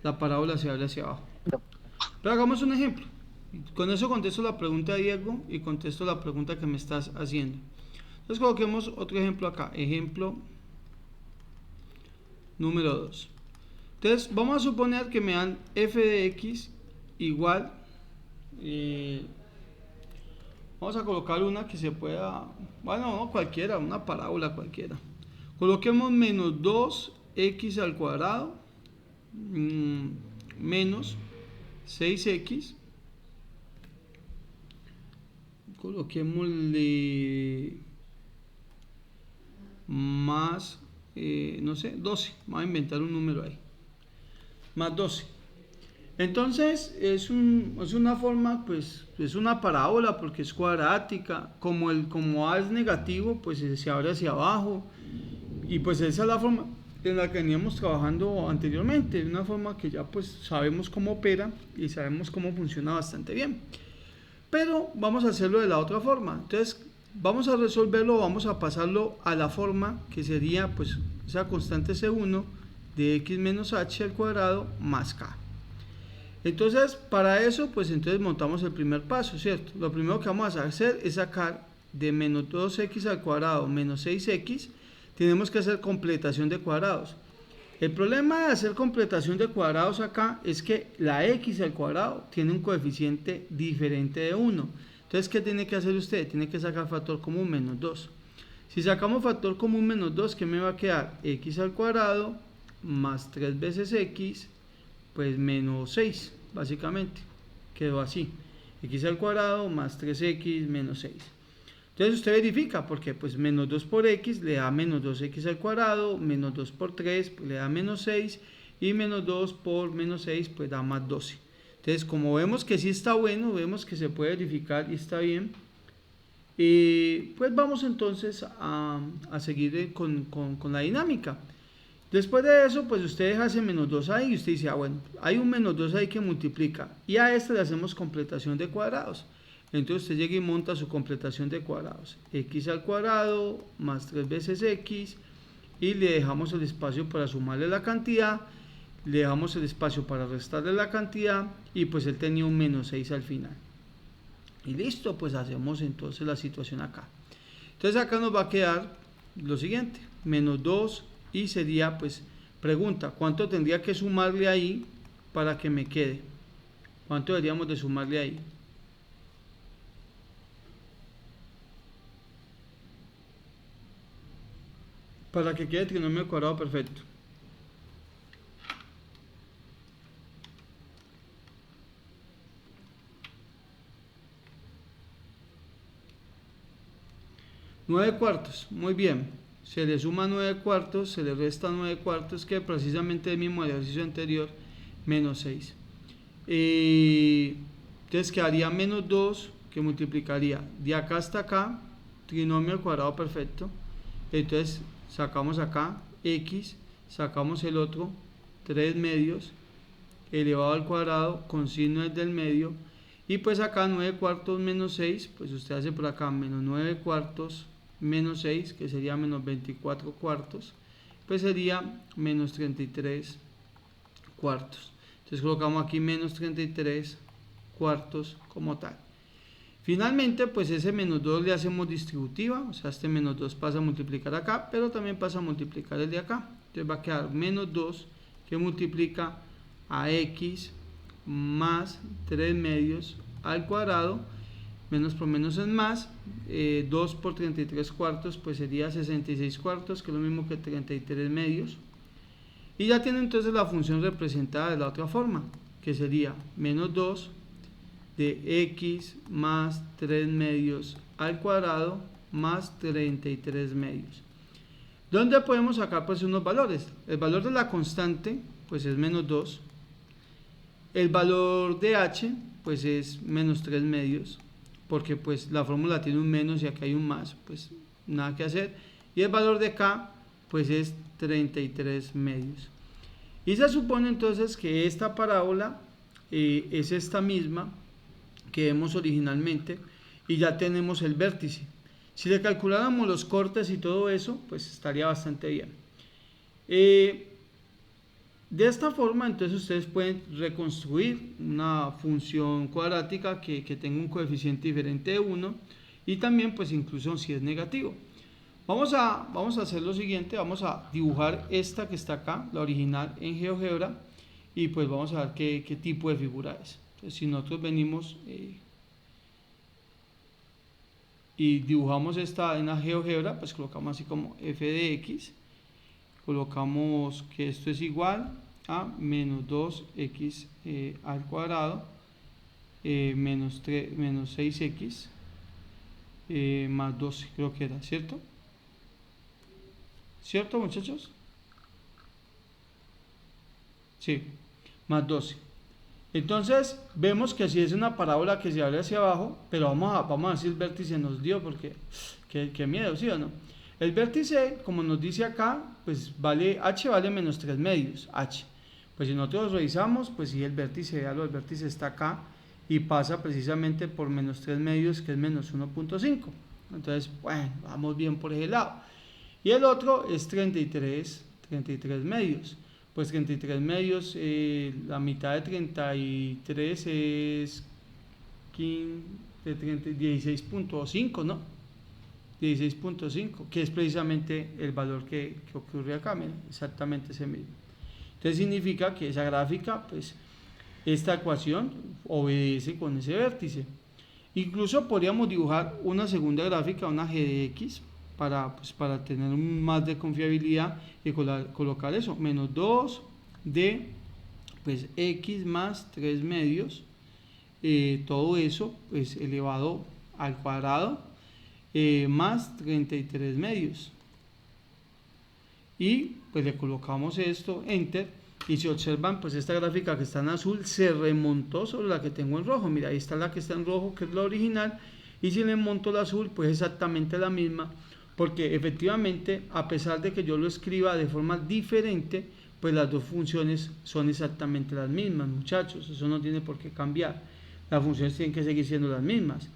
La parábola se abre hacia abajo. Pero hagamos un ejemplo. Con eso contesto la pregunta de Diego y contesto la pregunta que me estás haciendo. Entonces coloquemos otro ejemplo acá. Ejemplo número 2. Entonces vamos a suponer que me dan f de x igual, eh, vamos a colocar una que se pueda, bueno, no cualquiera, una parábola cualquiera. Coloquemos menos 2x al cuadrado menos 6x. Coloquémosle más, no sé, 12. Vamos a inventar un número ahí. Más 12. Entonces es una forma, pues es una parábola porque es cuadrática. Como A es negativo, pues se abre hacia abajo. Y pues esa es la forma en la que veníamos trabajando anteriormente. Es una forma que ya pues sabemos cómo opera y sabemos cómo funciona bastante bien. Pero vamos a hacerlo de la otra forma. Entonces vamos a resolverlo, vamos a pasarlo a la forma que sería pues esa constante C1 de x menos h al cuadrado más k. Entonces, para eso, pues entonces montamos el primer paso, ¿cierto? Lo primero que vamos a hacer es sacar de menos 2x al cuadrado menos 6x, tenemos que hacer completación de cuadrados. El problema de hacer completación de cuadrados acá es que la x al cuadrado tiene un coeficiente diferente de 1. Entonces, ¿qué tiene que hacer usted? Tiene que sacar factor común menos 2. Si sacamos factor común menos 2, ¿qué me va a quedar? X al cuadrado más 3 veces x, pues menos 6, básicamente. Quedó así. X al cuadrado más 3x menos 6. Entonces usted verifica, porque pues menos 2 por x le da menos 2x al cuadrado, menos 2 por 3 pues, le da menos 6, y menos 2 por menos 6 pues da más 12. Entonces como vemos que sí está bueno, vemos que se puede verificar y está bien, pues vamos entonces a seguir con la dinámica. Después de eso, pues usted deja ese menos 2 ahí y usted dice, bueno, hay un menos 2 ahí que multiplica. Y a este le hacemos completación de cuadrados. Entonces usted llega y monta su completación de cuadrados. X al cuadrado más 3 veces x. Y le dejamos el espacio para sumarle la cantidad. Le dejamos el espacio para restarle la cantidad. Y pues él tenía un menos 6 al final. Y listo, pues hacemos entonces la situación acá. Entonces acá nos va a quedar lo siguiente, menos 2 y sería pues, pregunta, ¿cuánto tendría que sumarle ahí para que me quede? ¿Cuánto deberíamos de sumarle ahí? Para que quede trinomio cuadrado perfecto. 9 cuartos, muy bien. Se le suma 9 cuartos, se le resta 9 cuartos, que precisamente el mismo ejercicio anterior, menos 6. Entonces quedaría menos 2, que multiplicaría de acá hasta acá, trinomio al cuadrado perfecto. Entonces sacamos acá x, sacamos el otro, 3 medios, elevado al cuadrado con signo desde el medio. Y pues acá 9 cuartos menos 6, pues usted hace por acá menos 9 cuartos menos 6, que sería menos 24 cuartos, pues sería menos 33 cuartos. Entonces colocamos aquí menos 33 cuartos como tal. Finalmente, pues ese menos 2 le hacemos distributiva, o sea, este menos 2 pasa a multiplicar acá, pero también pasa a multiplicar el de acá. Entonces va a quedar menos 2 que multiplica a x más 3 medios al cuadrado, menos por menos es más, 2 por 33 cuartos, pues sería 66 cuartos, que es lo mismo que 33 medios. Y ya tiene entonces la función representada de la otra forma, que sería menos 2 de x más 3 medios al cuadrado más 33 medios. ¿Dónde podemos sacar pues unos valores? El valor de la constante pues es menos 2. El valor de h pues es menos 3 medios, porque pues la fórmula tiene un menos y aquí hay un más, pues nada que hacer. Y el valor de k pues es 33 medios. Y se supone entonces que esta parábola es esta misma que vemos originalmente, y ya tenemos el vértice. Si le calculáramos los cortes y todo eso, pues estaría bastante bien. De esta forma, entonces ustedes pueden reconstruir una función cuadrática que tenga un coeficiente diferente de 1, y también pues incluso si es negativo. Vamos a hacer lo siguiente, vamos a dibujar esta que está acá, la original en GeoGebra, y pues vamos a ver qué tipo de figura es. Entonces, si nosotros venimos y dibujamos esta en la GeoGebra, pues colocamos así como f de x, colocamos que esto es igual a menos 2x al cuadrado menos 6x más 12, creo que era, ¿cierto? ¿Cierto, muchachos? Sí, más 12. Entonces vemos que así es una parábola que se abre hacia abajo, pero vamos a ver si el vértice nos dio, porque qué miedo, ¿sí o no? El vértice, como nos dice acá, pues h vale menos 3 medios, h. Pues si nosotros revisamos, pues si el vértice, el vértice está acá y pasa precisamente por menos 3 medios, que es menos 1.5. Entonces, bueno, vamos bien por ese lado. Y el otro es 33 medios. Pues 33 medios, la mitad de 33 es 16.5, ¿no? 16.5, que es precisamente el valor que ocurre acá, miren, exactamente ese mismo. Entonces significa que esa gráfica, pues esta ecuación obedece con ese vértice. Incluso podríamos dibujar una segunda gráfica, una g de x, para tener más de confiabilidad, y colocar eso, menos 2 de pues x más 3 medios, todo eso pues elevado al cuadrado más 33 medios, y pues le colocamos esto, enter, y si observan pues esta gráfica que está en azul se remontó sobre la que tengo en rojo. Mira, ahí está la que está en rojo, que es la original, y si le monto la azul pues exactamente la misma, porque efectivamente, a pesar de que yo lo escriba de forma diferente, pues las dos funciones son exactamente las mismas, muchachos. Eso no tiene por qué cambiar. Las funciones tienen que seguir siendo las mismas.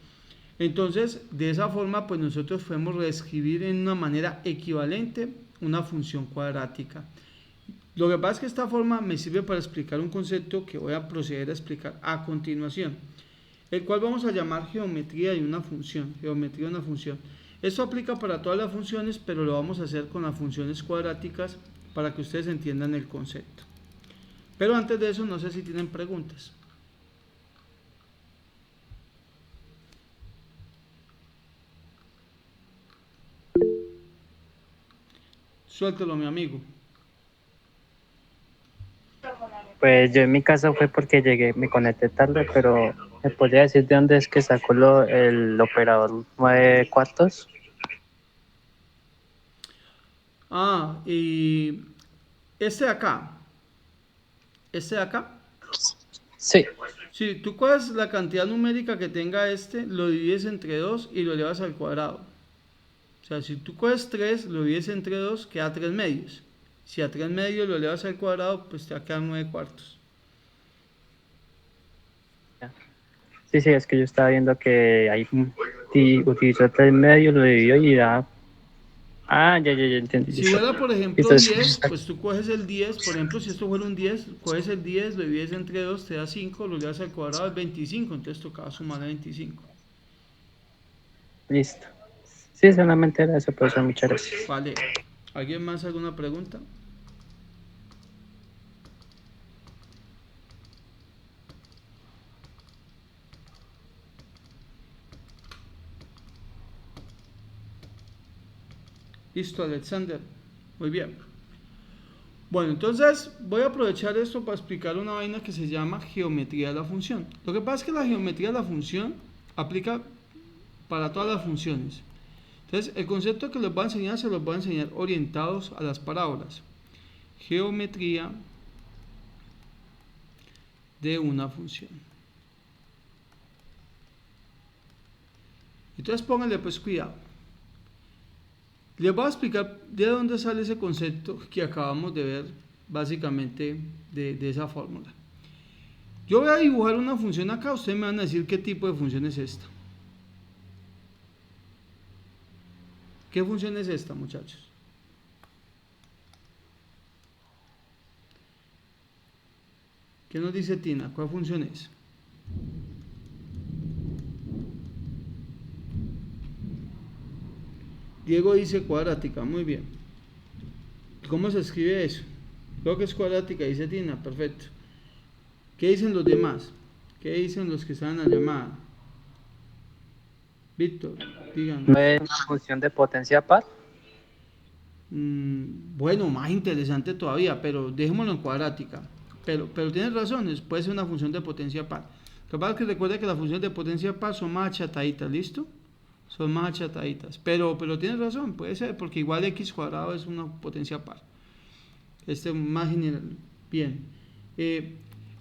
Entonces, de esa forma, pues nosotros podemos reescribir en una manera equivalente una función cuadrática. Lo que pasa es que esta forma me sirve para explicar un concepto que voy a proceder a explicar a continuación, el cual vamos a llamar geometría de una función. Geometría de una función. Esto aplica para todas las funciones, pero lo vamos a hacer con las funciones cuadráticas para que ustedes entiendan el concepto. Pero antes de eso, no sé si tienen preguntas. Suéltelo, mi amigo. Pues yo en mi caso fue porque me conecté tarde, pero ¿me podría decir de dónde es que sacó el operador 9 cuartos? Y este de acá, Sí, si tú coges la cantidad numérica que tenga lo divides entre 2 y lo elevas al cuadrado. O sea, si tú coges 3, lo divides entre 2, queda 3 medios. Si a 3 medios lo elevas al cuadrado, pues te va a quedar 9 cuartos. sí, sí, es que yo estaba viendo que ahí utilizó 3 medios, lo dividió y da. Ah, ya entendí, Si listo. fuera, por ejemplo, Listo, 10, pues tú coges el 10, por ejemplo, si esto fuera un 10, coges el 10, lo divides entre 2, te da 5, lo elevas al cuadrado, es 25, entonces tocaba sumar a 25. listo. Sí, solamente era eso, profesor, muchas gracias. Vale. ¿Alguien más alguna pregunta? Listo, Alexander. Muy bien. Bueno, entonces voy a aprovechar esto para explicar una vaina que se llama geometría de la función. Lo que pasa es que la geometría de la función aplica para todas las funciones. Entonces, el concepto que les voy a enseñar se los voy a enseñar orientados a las parábolas. Geometría de una función. Entonces, pónganle pues cuidado. Les voy a explicar de dónde sale ese concepto que acabamos de ver, básicamente, de esa fórmula. Yo voy a dibujar una función acá, ustedes me van a decir qué tipo de función es esta. ¿Qué función es esta, muchachos? ¿Qué nos dice Tina? ¿Cuál función es? Diego dice cuadrática, muy bien. ¿Cómo se escribe eso? Creo que es cuadrática, dice Tina, perfecto. ¿Qué dicen los demás? ¿Qué dicen los que están en la llamada? Víctor, díganos. ¿No es una función de potencia par? Bueno, más interesante todavía, pero dejémoslo en cuadrática. Pero tienes razón, puede ser una función de potencia par. Lo que pasa es que recuerda que las funciones de potencia par son más achataditas, ¿listo? Son más achataditas. Pero tienes razón, puede ser, porque igual x cuadrado es una potencia par. Más general. Bien.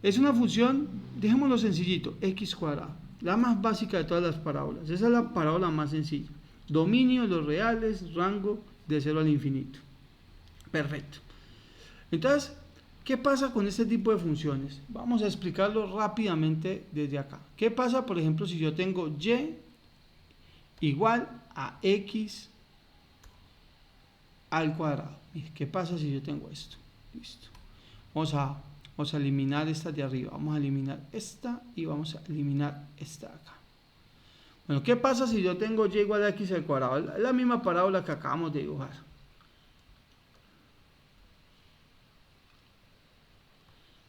Es una función, dejémoslo sencillito, x cuadrado. La más básica de todas las parábolas. Esa es la parábola más sencilla. Dominio de los reales, rango de 0 al infinito. Perfecto. Entonces, ¿qué pasa con este tipo de funciones? Vamos a explicarlo rápidamente desde acá. ¿Qué pasa, por ejemplo, si yo tengo y igual a x al cuadrado? ¿Qué pasa si yo tengo esto? Listo. Vamos a eliminar esta de arriba. Vamos a eliminar esta y vamos a eliminar esta de acá. Bueno, ¿qué pasa si yo tengo y igual a x al cuadrado? Es la misma parábola que acabamos de dibujar.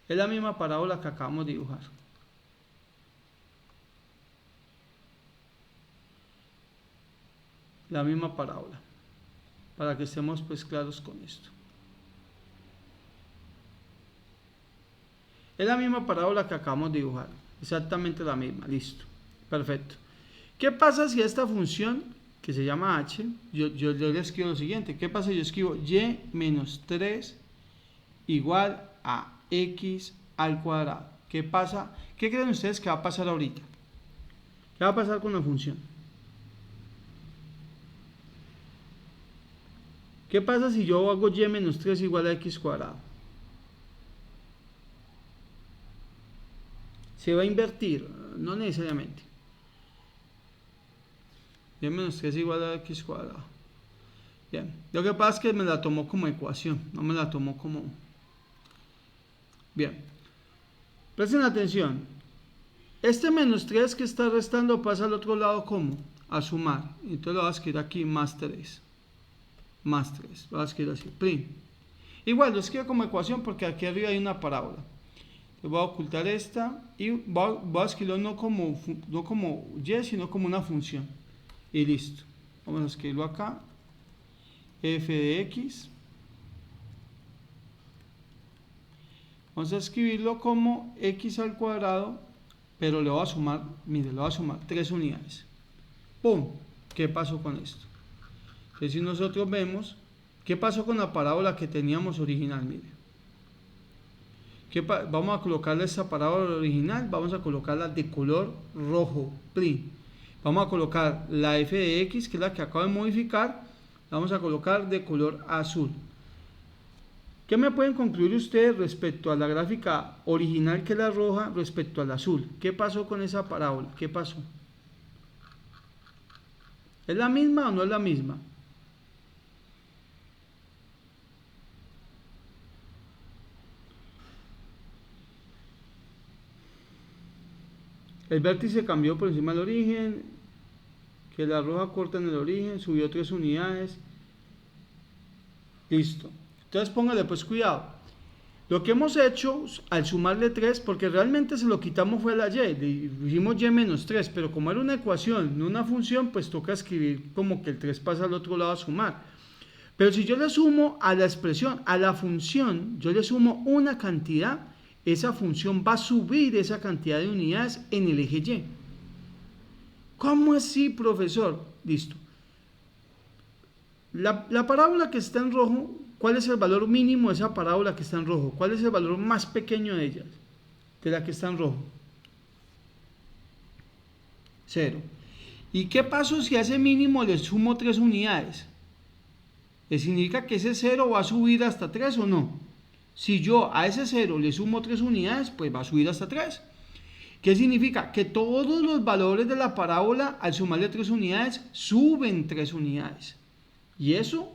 Es la misma parábola que acabamos de dibujar. La misma parábola. Para que estemos pues claros con esto. Es la misma parábola que acabamos de dibujar. Exactamente la misma. Listo. Perfecto. ¿Qué pasa si esta función, que se llama h, yo le escribo lo siguiente? ¿Qué pasa si yo escribo y menos 3 igual a x al cuadrado? ¿Qué pasa? ¿Qué creen ustedes que va a pasar ahorita? ¿Qué va a pasar con la función? ¿Qué pasa si yo hago y menos 3 igual a x cuadrado? Se va a invertir, no necesariamente. Y menos 3 igual a x cuadrado. Bien, lo que pasa es que me la tomó como ecuación, no me la tomó como... Bien, presten atención. Este menos 3 que está restando pasa al otro lado como a sumar. Entonces lo voy a escribir aquí más 3. Más 3, lo voy a escribir así, prim. Igual lo escribo como ecuación porque aquí arriba hay una parábola. Voy a ocultar esta y voy a escribirlo no como y, sino como una función. Y listo. Vamos a escribirlo acá. F de x. Vamos a escribirlo como x al cuadrado, pero le voy a sumar, mire, le voy a sumar 3 unidades. ¡Pum! ¿Qué pasó con esto? Entonces si nosotros vemos ¿Qué pasó con la parábola que teníamos original? Mire. Vamos a colocarle esta parábola original, vamos a colocarla de color rojo, PRI. Vamos a colocar la f de x, que es la que acabo de modificar, la vamos a colocar de color azul. ¿Qué me pueden concluir ustedes respecto a la gráfica original, que es la roja, respecto al azul? ¿Qué pasó con esa parábola? ¿Qué pasó? ¿Es la misma o no es la misma? El vértice cambió por encima del origen, que la roja corta en el origen, subió 3 unidades. Listo. Entonces póngale pues cuidado. Lo que hemos hecho al sumarle 3, porque realmente se lo quitamos fue la y, hicimos y menos 3, pero como era una ecuación, no una función, pues toca escribir como que el 3 pasa al otro lado a sumar. Pero si yo le sumo a la expresión, a la función, yo le sumo una cantidad, esa función va a subir esa cantidad de unidades en el eje Y. ¿Cómo así, profesor? Listo. La parábola que está en rojo, ¿cuál es el valor mínimo de esa parábola que está en rojo? ¿Cuál es el valor más pequeño de ellas? De la que está en rojo. 0. ¿Y qué pasó si a ese mínimo le sumo 3 unidades? ¿Le significa que ese 0 va a subir hasta 3 o no? Si yo a ese 0 le sumo 3 unidades, pues va a subir hasta 3. ¿Qué significa? Que todos los valores de la parábola, al sumarle 3 unidades, suben 3 unidades. Y eso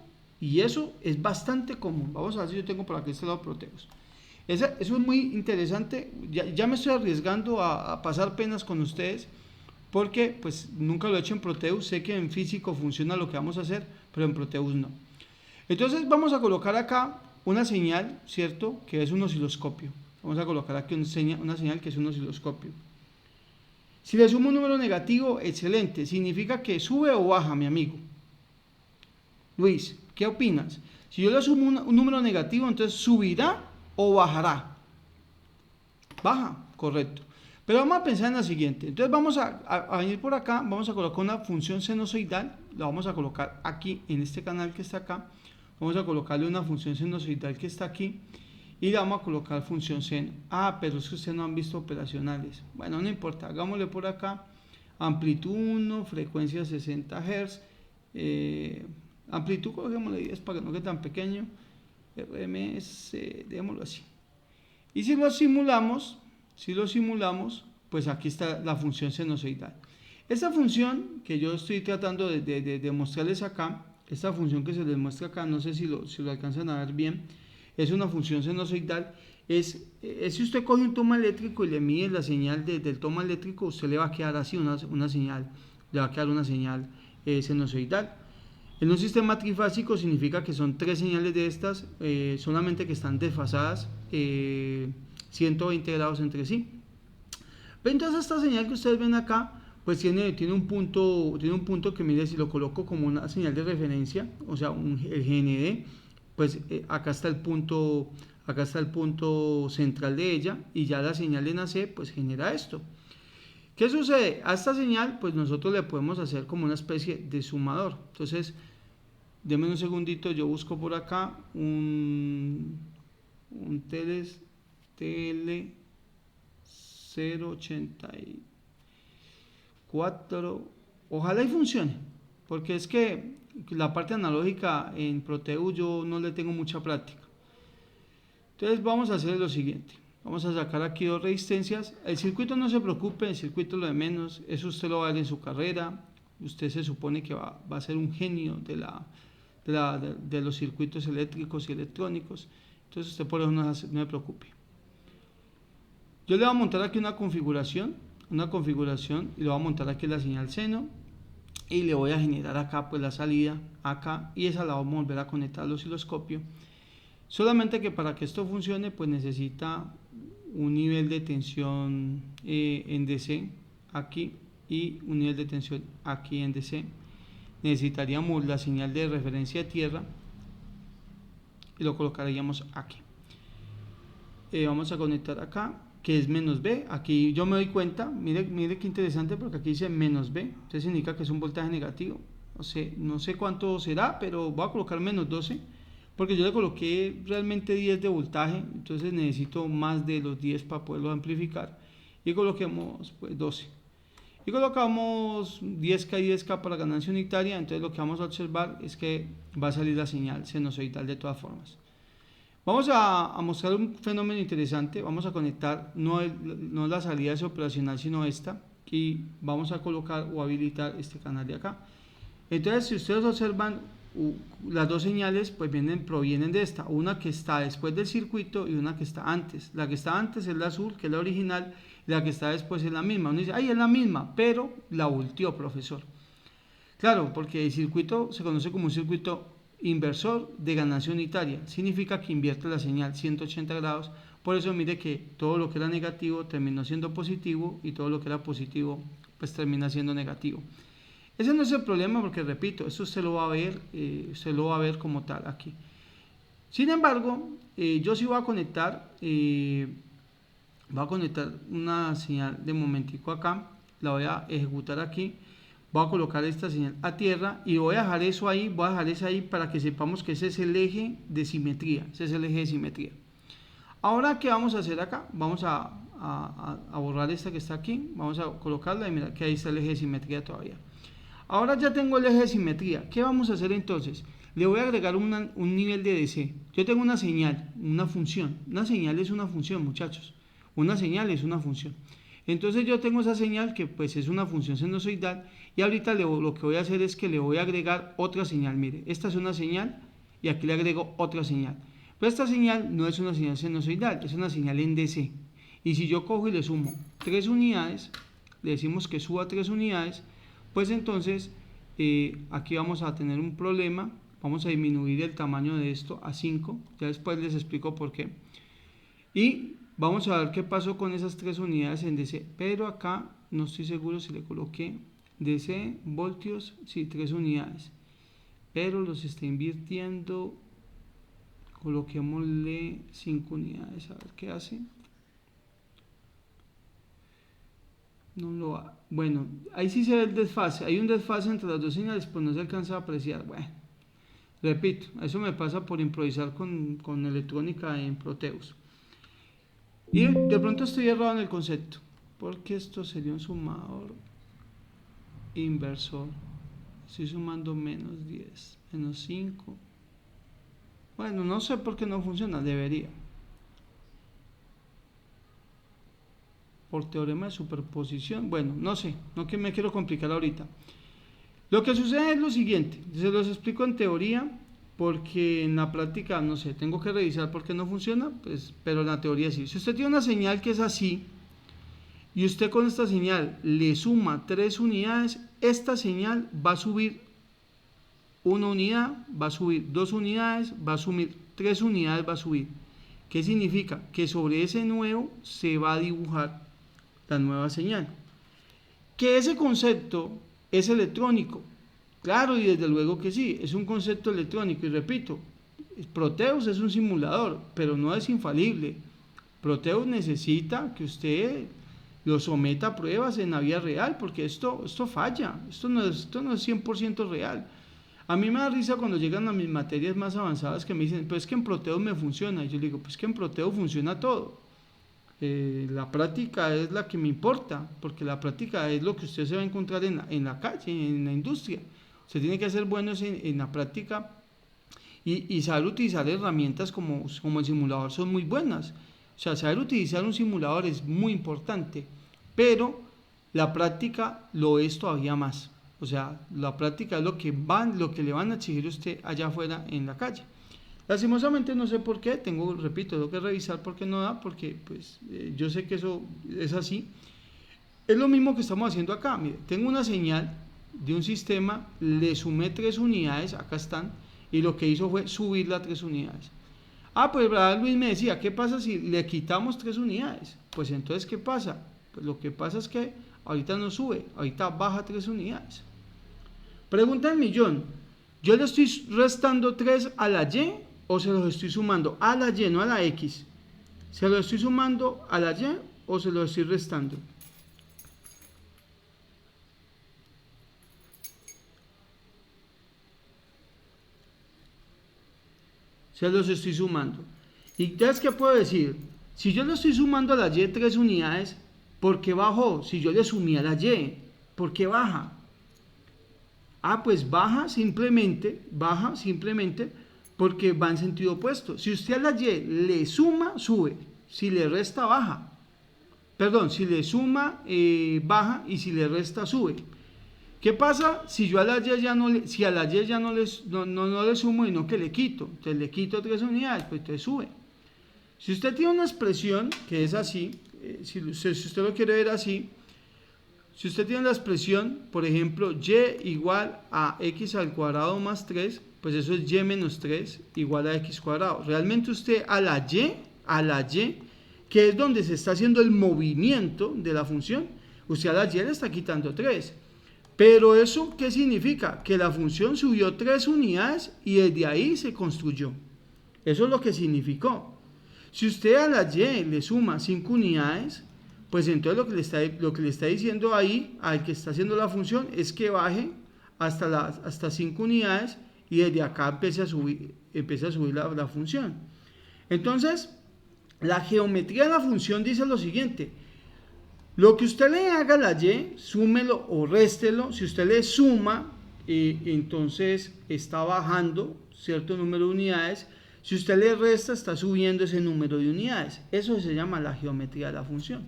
es bastante común. Vamos a ver si yo tengo por aquí este lado Proteus. Eso es muy interesante. Ya me estoy arriesgando a pasar penas con ustedes, porque pues nunca lo he hecho en Proteus. Sé que en físico funciona lo que vamos a hacer, pero en Proteus no. Entonces vamos a colocar acá una señal, ¿cierto? Que es un osciloscopio. Vamos a colocar aquí una señal que es un osciloscopio. Si le sumo un número negativo, excelente. Significa que sube o baja, mi amigo. Luis, ¿qué opinas? Si yo le sumo un número negativo, entonces ¿subirá o bajará? Baja, correcto. Pero vamos a pensar en la siguiente. Entonces vamos a venir por acá, vamos a colocar una función sinusoidal, la vamos a colocar aquí en este canal que está acá. Vamos a colocarle una función sinusoidal que está aquí y le vamos a colocar función seno. Ah, pero es que ustedes no han visto operacionales. Bueno, no importa, hagámosle por acá amplitud 1, frecuencia 60 Hz, amplitud cogémosle 10 para que no quede tan pequeño, RMS, démoslo así. Y si lo simulamos, pues aquí está la función sinusoidal. Esta función que yo estoy tratando de mostrarles acá, esta función que se les muestra acá, no sé si lo alcanzan a ver bien, es una función sinusoidal. Si usted coge un toma eléctrico y le mide la señal del toma eléctrico, usted le va a quedar así una señal, le va a quedar una señal sinusoidal. En un sistema trifásico significa que son 3 señales de estas, solamente que están desfasadas 120 grados entre sí. Pero entonces esta señal que ustedes ven acá, pues tiene un punto que, mire, si lo coloco como una señal de referencia, o sea, el GND, pues acá está el punto central de ella, y ya la señal en AC pues genera esto. ¿Qué sucede? A esta señal pues nosotros le podemos hacer como una especie de sumador. Entonces, denme un segundito, yo busco por acá un TL 084, ojalá y funcione, porque es que la parte analógica en Proteus yo no le tengo mucha práctica. Entonces vamos a hacer lo siguiente, vamos a sacar aquí 2 resistencias. El circuito, no se preocupe, el circuito lo de menos, eso usted lo va a ver en su carrera. Usted se supone que va a ser un genio de los circuitos eléctricos y electrónicos, entonces usted por eso no se preocupe. Yo le voy a montar aquí una configuración y le voy a montar aquí la señal seno y le voy a generar acá pues la salida acá, y esa la vamos a volver a conectar al osciloscopio. Solamente que para que esto funcione pues necesita un nivel de tensión en DC aquí y un nivel de tensión aquí en DC. Necesitaríamos la señal de referencia de tierra y lo colocaríamos aquí. Vamos a conectar acá, que es menos B. Aquí yo me doy cuenta, mire qué interesante, porque aquí dice menos B, entonces indica que es un voltaje negativo. No sé cuánto será, pero voy a colocar menos 12, porque yo le coloqué realmente 10 de voltaje, entonces necesito más de los 10 para poderlo amplificar, y coloquemos pues 12. Y colocamos 10K y 10K para ganancia unitaria, entonces lo que vamos a observar es que va a salir la señal sinusoidal de todas formas. Vamos a mostrar un fenómeno interesante, vamos a conectar no la salida operacional sino esta, y vamos a colocar o habilitar este canal de acá. Entonces si ustedes observan, las dos señales pues provienen de esta, una que está después del circuito y una que está antes. La que está antes es la azul, que es la original, y la que está después es la misma. Uno dice, ay, es la misma, pero la volteó, profesor. Claro, porque el circuito se conoce como un circuito inversor de ganancia unitaria, significa que invierte la señal 180 grados, por eso mire que todo lo que era negativo terminó siendo positivo y todo lo que era positivo pues termina siendo negativo. Ese no es el problema porque, repito, esto usted lo va a ver como tal aquí. Sin embargo, yo sí voy a conectar una señal de momentico acá, la voy a ejecutar aquí, voy a colocar esta señal a tierra y voy a dejar eso ahí, para que sepamos que ese es el eje de simetría, Ahora, ¿qué vamos a hacer acá? Vamos a borrar esta que está aquí, vamos a colocarla y mira que ahí está el eje de simetría todavía. Ahora ya tengo el eje de simetría. ¿Qué vamos a hacer entonces? Le voy a agregar un nivel de DC. Yo tengo una señal, una función. Una señal es una función, muchachos. Una señal es una función. Entonces yo tengo esa señal que pues es una función sinusoidal y ahorita lo que voy a hacer es que le voy a agregar otra señal. Mire, esta es una señal y aquí le agrego otra señal. Pero esta señal no es una señal sinusoidal, es una señal en DC. Y si yo cojo y le sumo 3 unidades, le decimos que suba 3 unidades, pues entonces aquí vamos a tener un problema, vamos a disminuir el tamaño de esto a 5, ya después les explico por qué, y vamos a ver qué pasó con esas 3 unidades en DC, pero acá no estoy seguro si le coloqué DC, voltios, sí, 3 unidades, pero los está invirtiendo, coloquémosle 5 unidades, a ver qué hace. No lo ha. Bueno, ahí sí se ve el desfase. Hay un desfase entre las dos señales, pues no se alcanza a apreciar. Bueno, repito, eso me pasa por improvisar con electrónica en Proteus. Y de pronto estoy errado en el concepto, porque esto sería un sumador inversor. Estoy sumando menos 10, menos 5. Bueno, no sé por qué no funciona, debería. Por teorema de superposición, bueno, no sé, no que me quiero complicar ahorita. Lo que sucede es lo siguiente, se los explico en teoría, porque en la práctica, no sé, tengo que revisar por qué no funciona, pues, pero en la teoría sí. Si usted tiene una señal que es así, y usted con esta señal le suma 3 unidades, esta señal va a subir 1 unidad, va a subir 2 unidades, va a subir 3 unidades, va a subir. ¿Qué significa? Que sobre ese nuevo se va a dibujar la nueva señal. Que ese concepto es electrónico, claro, y desde luego que sí, es un concepto electrónico, y repito, Proteus es un simulador, pero no es infalible. Proteus necesita que usted lo someta a pruebas en la vida real, porque esto falla, esto no es 100% real. A mí me da risa cuando llegan a mis materias más avanzadas que me dicen, pues es que en Proteus me funciona, y yo digo, pues que en Proteus funciona todo. La práctica es la que me importa, porque la práctica es lo que usted se va a encontrar en la calle, en la industria. Usted tiene que ser bueno en la práctica y saber utilizar herramientas como el simulador son muy buenas. O sea, saber utilizar un simulador es muy importante, pero la práctica lo es todavía más. O sea, la práctica es lo que le van a exigir a usted allá afuera en la calle. Lastimosamente no sé por qué, repito, tengo que revisar por qué no da, porque pues yo sé que eso es así. Es lo mismo que estamos haciendo acá. Mire, tengo una señal de un sistema, le sumé 3 unidades, acá están, y lo que hizo fue subirla a 3 unidades. Pues ¿verdad? Luis me decía, ¿qué pasa si le quitamos 3 unidades? Pues entonces, ¿qué pasa? Pues lo que pasa es que ahorita no sube, ahorita baja 3 unidades. Pregunta del millón, ¿yo le estoy restando 3 a la Y o se los estoy sumando a la Y, no a la X? ¿Se lo estoy sumando a la Y o se lo estoy restando? Se los estoy sumando. ¿Y entonces qué puedo decir? Si yo le estoy sumando a la y 3 unidades, ¿por qué bajó? Si yo le sumé a la y, ¿por qué baja? Pues baja simplemente porque va en sentido opuesto. Si usted a la y le suma, sube. Si le resta, baja. Perdón, si le suma, baja, y si le resta, sube. ¿Qué pasa si yo a la y ya no le, si a la y ya no le sumo, y no que le quito? Entonces le quito 3 unidades, pues entonces sube. Si usted tiene una expresión que es así, si usted lo quiere ver así, si usted tiene la expresión, por ejemplo, y igual a x al cuadrado más 3, pues eso es y menos 3 igual a x cuadrado. Realmente usted a la y, que es donde se está haciendo el movimiento de la función, usted a la y le está quitando 3. Pero eso, ¿qué significa? Que la función subió 3 unidades y desde ahí se construyó. Eso es lo que significó. Si usted a la y le suma 5 unidades, pues entonces lo que le está diciendo ahí al que está haciendo la función es que baje hasta 5 unidades y desde acá empiece a subir la función. Entonces, la geometría de la función dice lo siguiente: lo que usted le haga a la y, súmelo o réstelo. Si usted le suma, entonces está bajando cierto número de unidades. Si usted le resta, está subiendo ese número de unidades. Eso se llama la geometría de la función.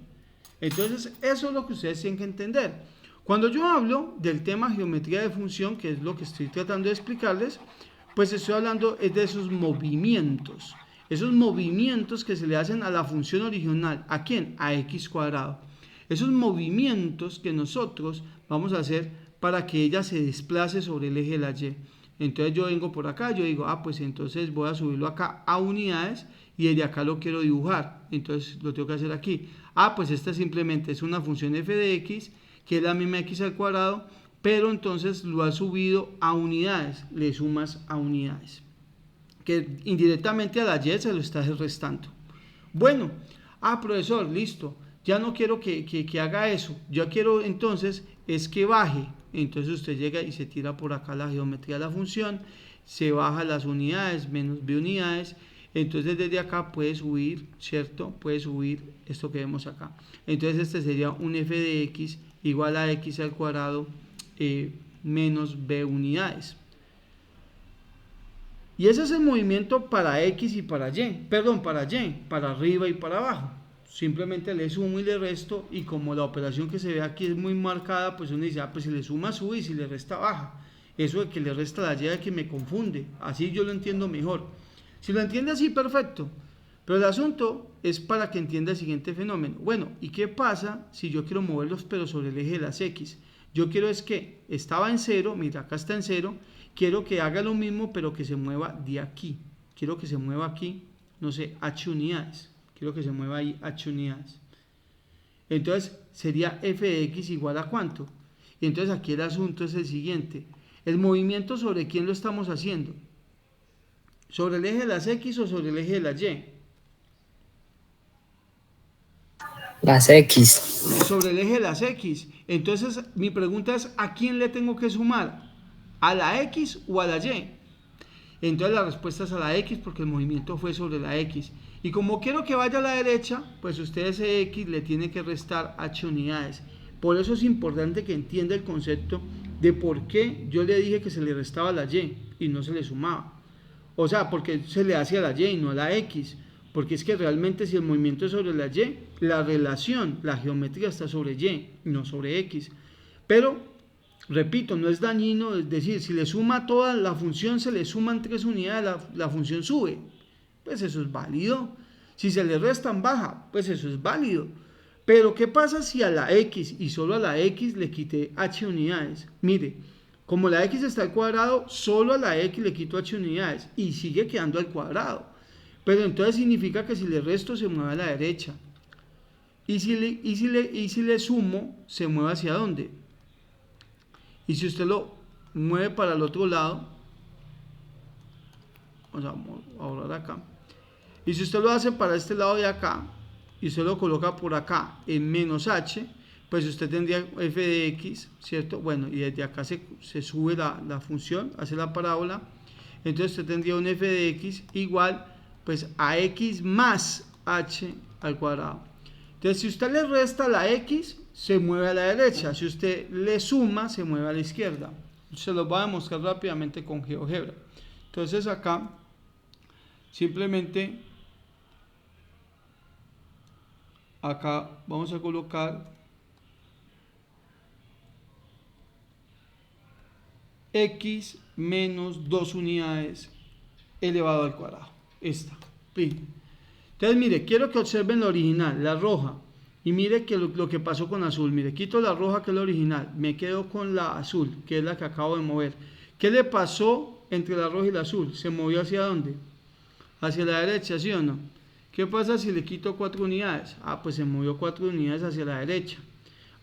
Entonces, eso es lo que ustedes tienen que entender. Cuando yo hablo del tema geometría de función, que es lo que estoy tratando de explicarles, pues estoy hablando de esos movimientos. Esos movimientos que se le hacen a la función original. ¿A quién? A x cuadrado. Esos movimientos que nosotros vamos a hacer para que ella se desplace sobre el eje de la y. Entonces yo vengo por acá, yo digo, pues entonces voy a subirlo acá a unidades y desde acá lo quiero dibujar. Entonces lo tengo que hacer aquí. Pues esta simplemente es una función f de x, que es la misma x al cuadrado, pero entonces lo has subido a unidades, le sumas a unidades. Que indirectamente a la y se lo estás restando. Bueno, profesor, listo. Ya no quiero que haga eso. Yo quiero entonces es que baje. Entonces usted llega y se tira por acá la geometría de la función, se baja las unidades, menos b unidades. Entonces desde acá puede subir, ¿cierto? Puede subir esto que vemos acá. Entonces este sería un f de x igual a x al cuadrado menos b unidades. Y ese es el movimiento para x y para y. Perdón, para y, para arriba y para abajo. Simplemente le sumo y le resto, y como la operación que se ve aquí es muy marcada, pues uno dice, pues si le suma sube y si le resta baja. Eso de que le resta la y es que me confunde, así yo lo entiendo mejor. Si lo entiende así, perfecto, pero el asunto es para que entienda el siguiente fenómeno. Bueno, ¿y qué pasa si yo quiero moverlos pero sobre el eje de las x? Yo quiero es que estaba en 0, mira, acá está en 0, quiero que haga lo mismo pero que se mueva de aquí. Quiero que se mueva aquí, no sé, h unidades. Quiero que se mueva ahí h unidades. Entonces sería f de x igual a ¿cuánto? Y entonces aquí el asunto es el siguiente. ¿El movimiento sobre quién lo estamos haciendo? ¿Sobre el eje de las x o sobre el eje de la y? Las x. Sobre el eje de las x. Entonces mi pregunta es, ¿a quién le tengo que sumar? ¿A la x o a la y? Entonces la respuesta es a la x, porque el movimiento fue sobre la x. Y como quiero que vaya a la derecha, pues usted ese x le tiene que restar h unidades. Por eso es importante que entienda el concepto de por qué yo le dije que se le restaba la y no se le sumaba. O sea, porque se le hace a la y y no a la x. Porque es que realmente si el movimiento es sobre la y, la relación, la geometría está sobre y, no sobre x. Pero, repito, no es dañino, es decir, si le suma toda la función, se le suman 3 unidades, la función sube. Pues eso es válido. Si se le restan baja, pues eso es válido. Pero ¿qué pasa si a la x y solo a la x le quité h unidades? Mire, como la x está al cuadrado, solo a la x le quito h unidades y sigue quedando al cuadrado. Pero entonces significa que si le resto se mueve a la derecha. Y si le sumo, se mueve hacia dónde. Y si usted lo mueve para el otro lado, vamos a borrar acá. Y si usted lo hace para este lado de acá, y usted lo coloca por acá en menos h, pues usted tendría f de x, ¿cierto? Bueno, y desde acá se sube la función, hace la parábola. Entonces usted tendría un f de x igual pues a x más h al cuadrado. Entonces si usted le resta la x, se mueve a la derecha. Si usted le suma, se mueve a la izquierda. Se los voy a demostrar rápidamente con GeoGebra. Entonces acá simplemente acá vamos a colocar x menos 2 unidades elevado al cuadrado. Esta. Entonces mire, quiero que observen la original, la roja. Y mire que lo que pasó con azul. Mire, quito la roja que es la original. Me quedo con la azul, que es la que acabo de mover. ¿Qué le pasó entre la roja y la azul? ¿Se movió hacia dónde? Hacia la derecha, ¿sí o no? ¿Qué pasa si le quito 4 unidades? Ah, pues se movió 4 unidades hacia la derecha.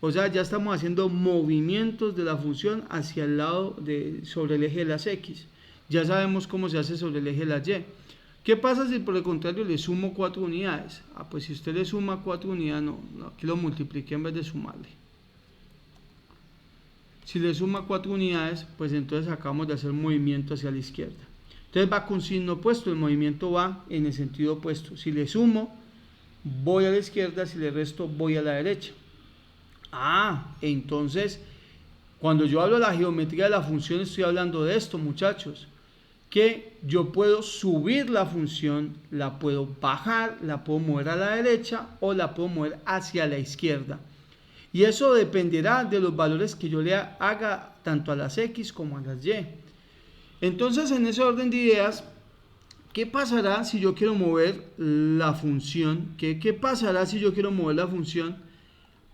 O sea, ya estamos haciendo movimientos de la función hacia el lado sobre el eje de las X. Ya sabemos cómo se hace sobre el eje de las Y. ¿Qué pasa si por el contrario le sumo 4 unidades? Ah, pues si usted le suma 4 unidades, no, aquí lo multipliqué en vez de sumarle. Si le suma 4 unidades, pues entonces acabamos de hacer movimiento hacia la izquierda. Entonces va con signo opuesto, el movimiento va en el sentido opuesto. Si le sumo, voy a la izquierda, si le resto, voy a la derecha. Ah, entonces, cuando yo hablo de la geometría de la función, estoy hablando de esto, muchachos. Que yo puedo subir la función, la puedo bajar, la puedo mover a la derecha o la puedo mover hacia la izquierda. Y eso dependerá de los valores que yo le haga tanto a las X como a las Y. Entonces, en ese orden de ideas, ¿qué pasará si yo quiero mover la función? ¿Qué pasará si yo quiero mover la función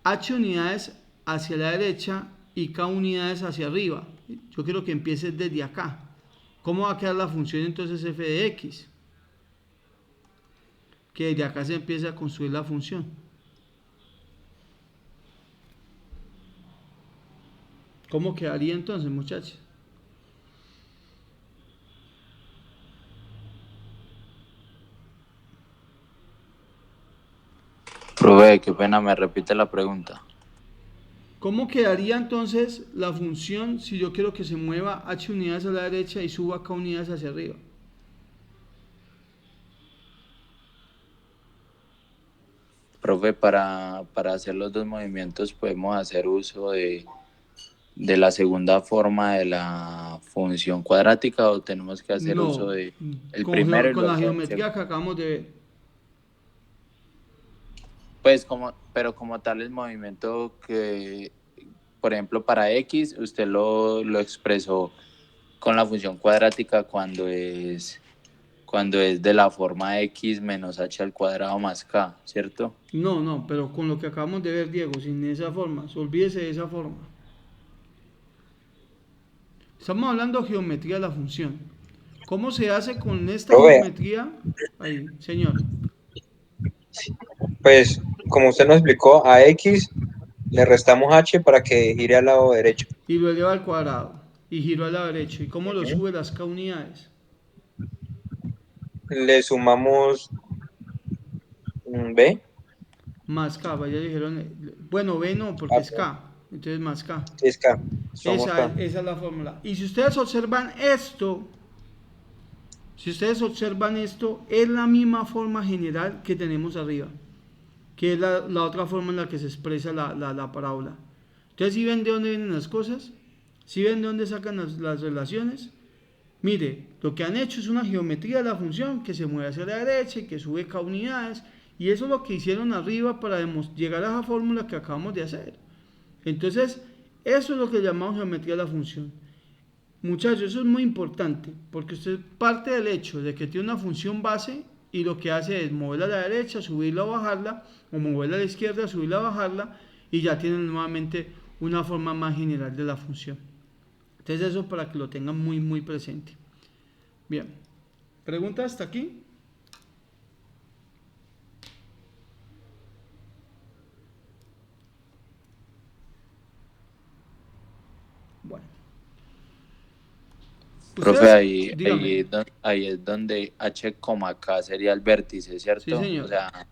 h unidades hacia la derecha y k unidades hacia arriba? Yo quiero que empiece desde acá. ¿Cómo va a quedar la función entonces f de x? Que desde acá se empieza a construir la función. ¿Cómo quedaría entonces, muchachos? Profe, qué pena, me repite la pregunta. ¿Cómo quedaría entonces la función si yo quiero que se mueva h unidades a la derecha y suba k unidades hacia arriba? Profe, para hacer los dos movimientos podemos hacer uso de la segunda forma de la función cuadrática o tenemos que hacer uso No, de el primero y con la luego geometría que acabamos de ver. pues pero como tal el movimiento que, por ejemplo, para X, usted lo expresó con la función cuadrática cuando es de la forma X menos H al cuadrado más K, ¿cierto? No, pero con lo que acabamos de ver, Diego, sin esa forma, olvídese de esa forma. Estamos hablando de geometría de la función. ¿Cómo se hace con esta Profe, geometría? Ahí, señor. pues como usted nos explicó, a X le restamos H para que gire al lado derecho. Y lo eleva al cuadrado. Y giro a la derecha. ¿Y cómo lo sube las k unidades? Le sumamos B, Más k, ya dijeron. Bueno, b no, porque es k. Entonces más k. es K, somos Esa K. es la fórmula. Y si ustedes observan esto, es la misma forma general que tenemos arriba, que es la otra forma en la que se expresa la parábola. Entonces, ¿sí ven de dónde vienen las cosas? ¿Sí ven de dónde sacan las relaciones? Mire, lo que han hecho es una geometría de la función que se mueve hacia la derecha y que sube k unidades, y eso es lo que hicieron arriba para llegar a esa fórmula que acabamos de hacer. Entonces, eso es lo que llamamos geometría de la función. Muchachos, eso es muy importante, porque usted parte del hecho de que tiene una función base y lo que hace es moverla a la derecha, subirla o bajarla, o moverla a la izquierda, subirla o bajarla, y ya tienen nuevamente una forma más general de la función. Entonces eso para que lo tengan muy muy presente. Bien, ¿pregunta hasta aquí? Bueno. Profe, Dígame. ahí es donde H, K sería el vértice, ¿cierto? Sí, señor. O sea,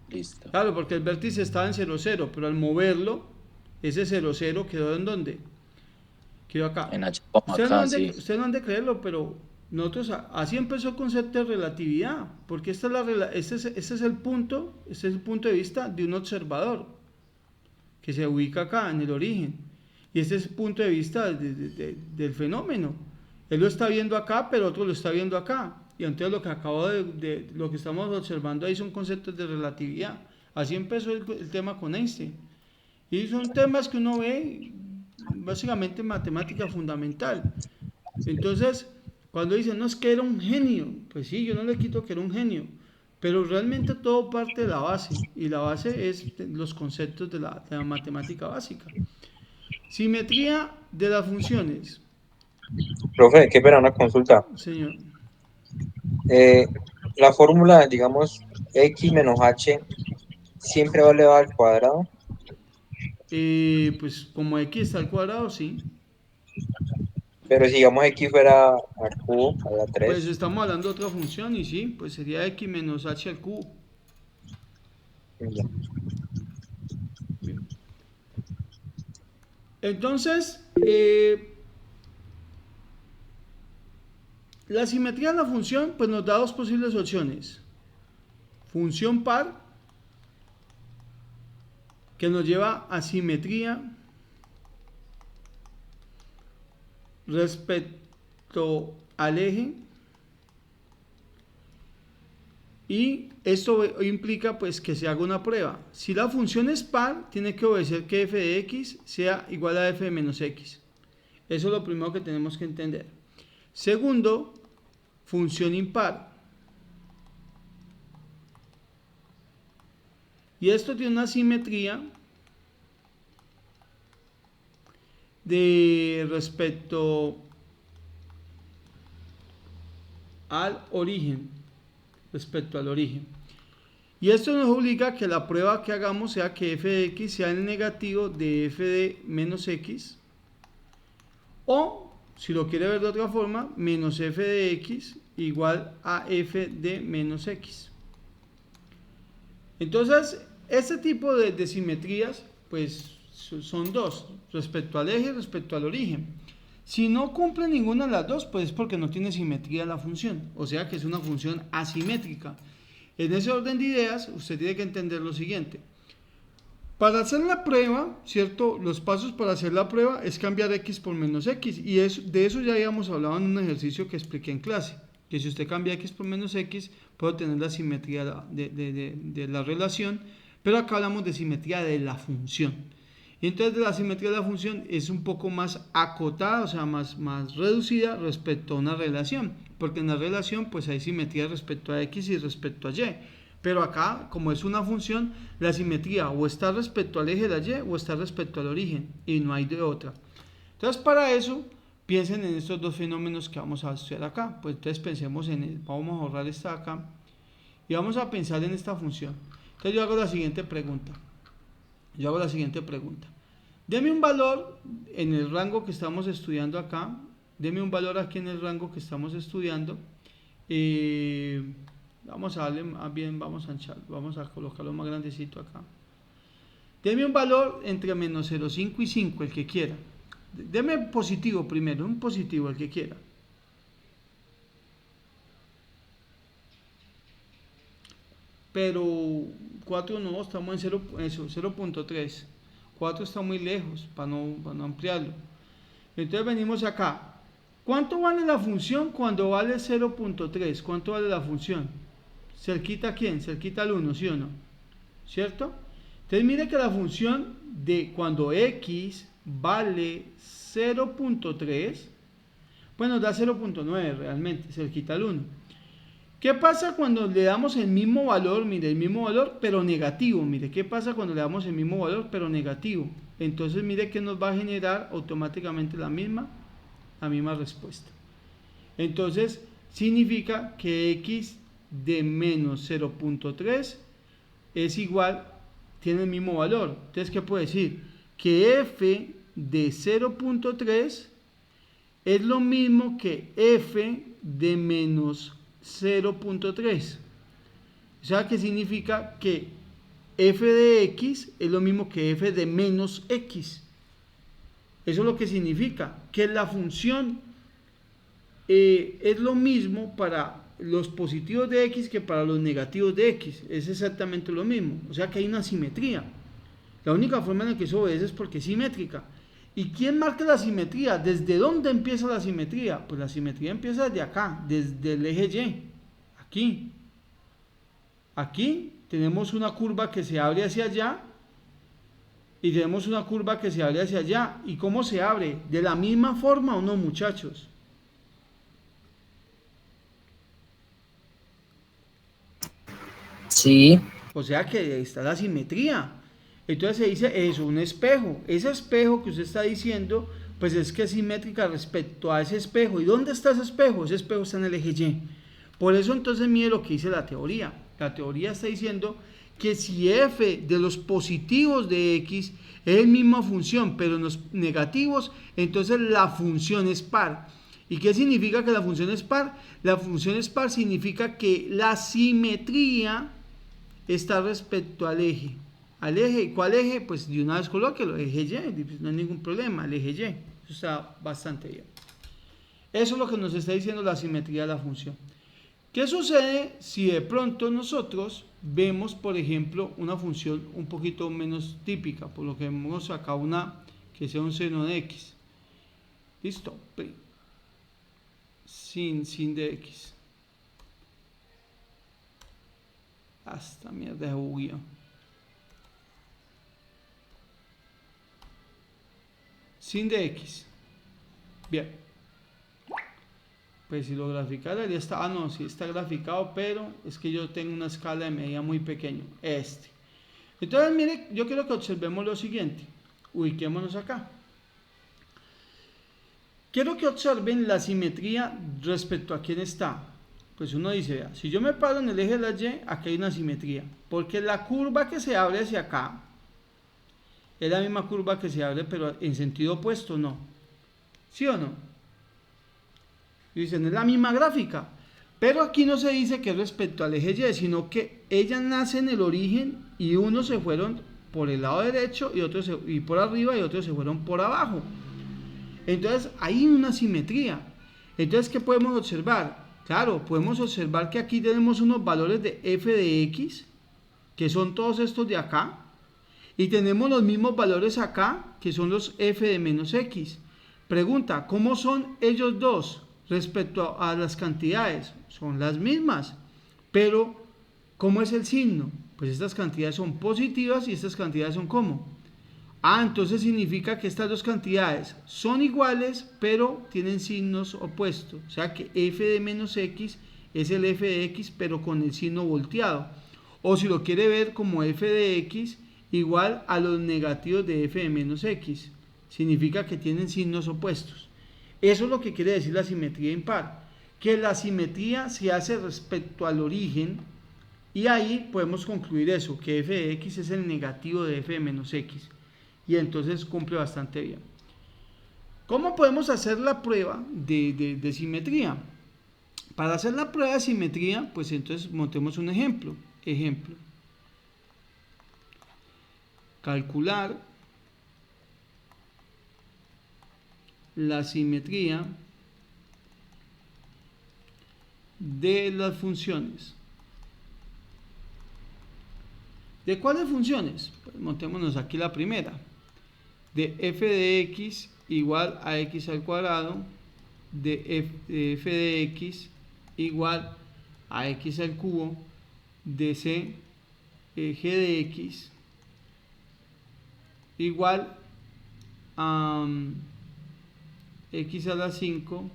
listo. Claro, porque el vértice estaba en 0, 0, pero al moverlo, ese 0, 0 quedó en ¿dónde? quedó acá. En H como acá, sí. Ustedes no han de creerlo, pero nosotros así empezó el concepto de relatividad, porque este es el punto, este es el punto de vista de un observador que se ubica acá en el origen, y este es el punto de vista del fenómeno. Él lo está viendo acá, pero otro lo está viendo acá, y entonces lo que lo que estamos observando ahí son conceptos de relatividad. Así empezó el tema con Einstein, y son temas que uno ve básicamente en matemática fundamental. Entonces, cuando dicen, no, es que era un genio, pues sí, yo no le quito que era un genio, pero realmente todo parte de la base, y la base es los conceptos de la matemática básica. Simetría de las funciones, Profe, qué pena una consulta. señor. La fórmula, digamos, x menos h, ¿siempre va elevado al cuadrado? Pues como x está al cuadrado, sí. Pero si digamos x fuera al cubo, a la Pues 3. estamos hablando de otra función, y sí, pues sería x menos h al cubo. Ya. Bien. Entonces, la simetría de la función pues nos da dos posibles opciones. Función par, que nos lleva a simetría respecto al eje, y esto implica pues que se haga una prueba. Si la función es par, tiene que obedecer que f de x sea igual a f de menos x. Eso es lo primero que tenemos que entender. Segundo, función impar. Y esto tiene una simetría de respecto al origen. Y esto nos obliga a que la prueba que hagamos sea que f de x sea el negativo de f de menos x, o, si lo quiere ver de otra forma, menos f de x igual a f de menos x. Entonces, este tipo de simetrías, pues son dos, respecto al eje y respecto al origen. Si no cumple ninguna de las dos, pues es porque no tiene simetría la función, o sea que es una función asimétrica. En ese orden de ideas, usted tiene que entender lo siguiente. Para hacer la prueba, ¿cierto? Los pasos para hacer la prueba es cambiar x por menos x, y de eso ya habíamos hablado en un ejercicio que expliqué en clase, que si usted cambia x por menos x, puede obtener la simetría de la relación, pero acá hablamos de simetría de la función. Y entonces la simetría de la función es un poco más acotada, o sea, más reducida respecto a una relación, porque en la relación pues hay simetría respecto a x y respecto a y, pero acá, como es una función, la simetría o está respecto al eje de la y o está respecto al origen, y no hay de otra. Entonces, para eso, piensen en estos dos fenómenos que vamos a estudiar acá. Pues entonces pensemos vamos a borrar esta acá, y vamos a pensar en esta función. Entonces yo hago la siguiente pregunta. Deme un valor en el rango que estamos estudiando acá. Deme un valor aquí en el rango que estamos estudiando. Vamos a darle más bien, vamos a colocarlo más grandecito acá. Deme un valor entre menos 0,5 y 5, el que quiera. Deme positivo primero, un positivo, el que quiera. Pero 4 no, estamos en 0.3. 4 está muy lejos para no ampliarlo. Entonces venimos acá. ¿Cuánto vale la función cuando vale 0.3? ¿Cuánto vale la función? ¿Cerquita a quién? Cerquita al 1, ¿sí o no? ¿Cierto? Entonces mire que la función de cuando x vale 0.3, pues nos da 0.9 realmente, cerquita al 1. ¿Qué pasa cuando le damos el mismo valor? Mire, el mismo valor, pero negativo. Mire, ¿qué pasa cuando le damos el mismo valor, pero negativo? Entonces, mire que nos va a generar automáticamente la misma respuesta. Entonces, significa que x de menos 0.3 es igual, tiene el mismo valor. Entonces, ¿qué puede decir? Que f de 0.3 es lo mismo que f de menos 0.3. O sea, que significa que f de x es lo mismo que f de menos x. Eso es lo que significa que la función es lo mismo para los positivos de x que para los negativos de x. Es exactamente lo mismo. O sea que hay una simetría. La única forma en la que eso obedece es porque es simétrica. ¿Y quién marca la simetría? ¿Desde dónde empieza la simetría? Pues la simetría empieza desde acá, desde el eje Y. Aquí. Aquí tenemos una curva que se abre hacia allá y tenemos una curva que se abre hacia allá. ¿Y cómo se abre? ¿De la misma forma o no, muchachos? Sí, O sea que ahí está la simetría. Entonces se dice eso, un espejo. Ese espejo que usted está diciendo, pues es que es simétrica respecto a ese espejo. ¿Y dónde está ese espejo? Ese espejo está en el eje Y. Por eso entonces mire lo que dice la teoría. La teoría está diciendo que si f de los positivos de x es la misma función, pero en los negativos, entonces la función es par. ¿Y qué significa que la función es par? La función es par significa que la simetría está respecto al eje. ¿Al eje? ¿Cuál eje? Pues de una vez colóquelo, eje Y, no hay ningún problema, el eje Y. Eso está bastante bien. Eso es lo que nos está diciendo la simetría de la función. ¿Qué sucede si de pronto nosotros vemos, por ejemplo, una función un poquito menos típica? Por lo que vemos acá una que sea un seno de x. ¿Listo? Sin de x. Hasta mierda de bugueo. Sin de x. Bien. Pues si lo graficara ya está. Ah, no, sí está graficado, pero es que yo tengo una escala de medida muy pequeña. Entonces, mire, yo quiero que observemos lo siguiente. Ubiquémonos acá. Quiero que observen la simetría respecto a quién está. Pues uno dice, vea, si yo me paro en el eje de la Y, aquí hay una simetría. Porque la curva que se abre hacia acá es la misma curva que se abre, pero en sentido opuesto, ¿no? ¿Sí o no? Y dicen, es la misma gráfica. Pero aquí no se dice que es respecto al eje Y, sino que ella nace en el origen y unos se fueron por el lado derecho y otros y por arriba y otros se fueron por abajo. Entonces hay una simetría. Entonces, ¿qué podemos observar? Claro, podemos observar que aquí tenemos unos valores de f de x, que son todos estos de acá, y tenemos los mismos valores acá, que son los f de menos x. Pregunta, ¿cómo son ellos dos respecto a las cantidades? Son las mismas, pero ¿cómo es el signo? Pues estas cantidades son positivas y estas cantidades son ¿cómo? Entonces significa que estas dos cantidades son iguales, pero tienen signos opuestos. O sea que f de menos x es el f de x, pero con el signo volteado. O si lo quiere ver como f de x igual a los negativos de f de menos x. Significa que tienen signos opuestos. Eso es lo que quiere decir la simetría impar. Que la simetría se hace respecto al origen, y ahí podemos concluir eso, que f de x es el negativo de f de menos x. Y entonces cumple bastante bien. ¿Cómo podemos hacer la prueba de simetría? Para hacer la prueba de simetría, pues entonces montemos un ejemplo. Ejemplo. Calcular la simetría de las funciones. ¿De cuáles funciones? Pues montémonos aquí la primera. De f de x igual a x al cuadrado, de f de x igual a x al cubo, de c g de x igual a x a la 5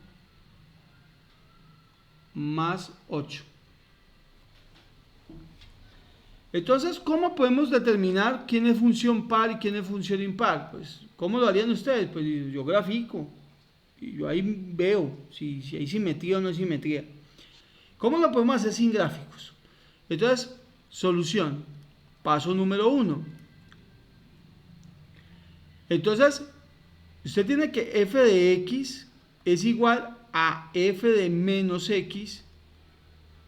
más 8. Entonces, ¿cómo podemos determinar quién es función par y quién es función impar? Pues, ¿cómo lo harían ustedes? Pues yo grafico, y yo ahí veo si hay simetría o no hay simetría. ¿Cómo lo podemos hacer sin gráficos? Entonces, solución, paso número 1. Entonces, usted tiene que f de x es igual a f de menos x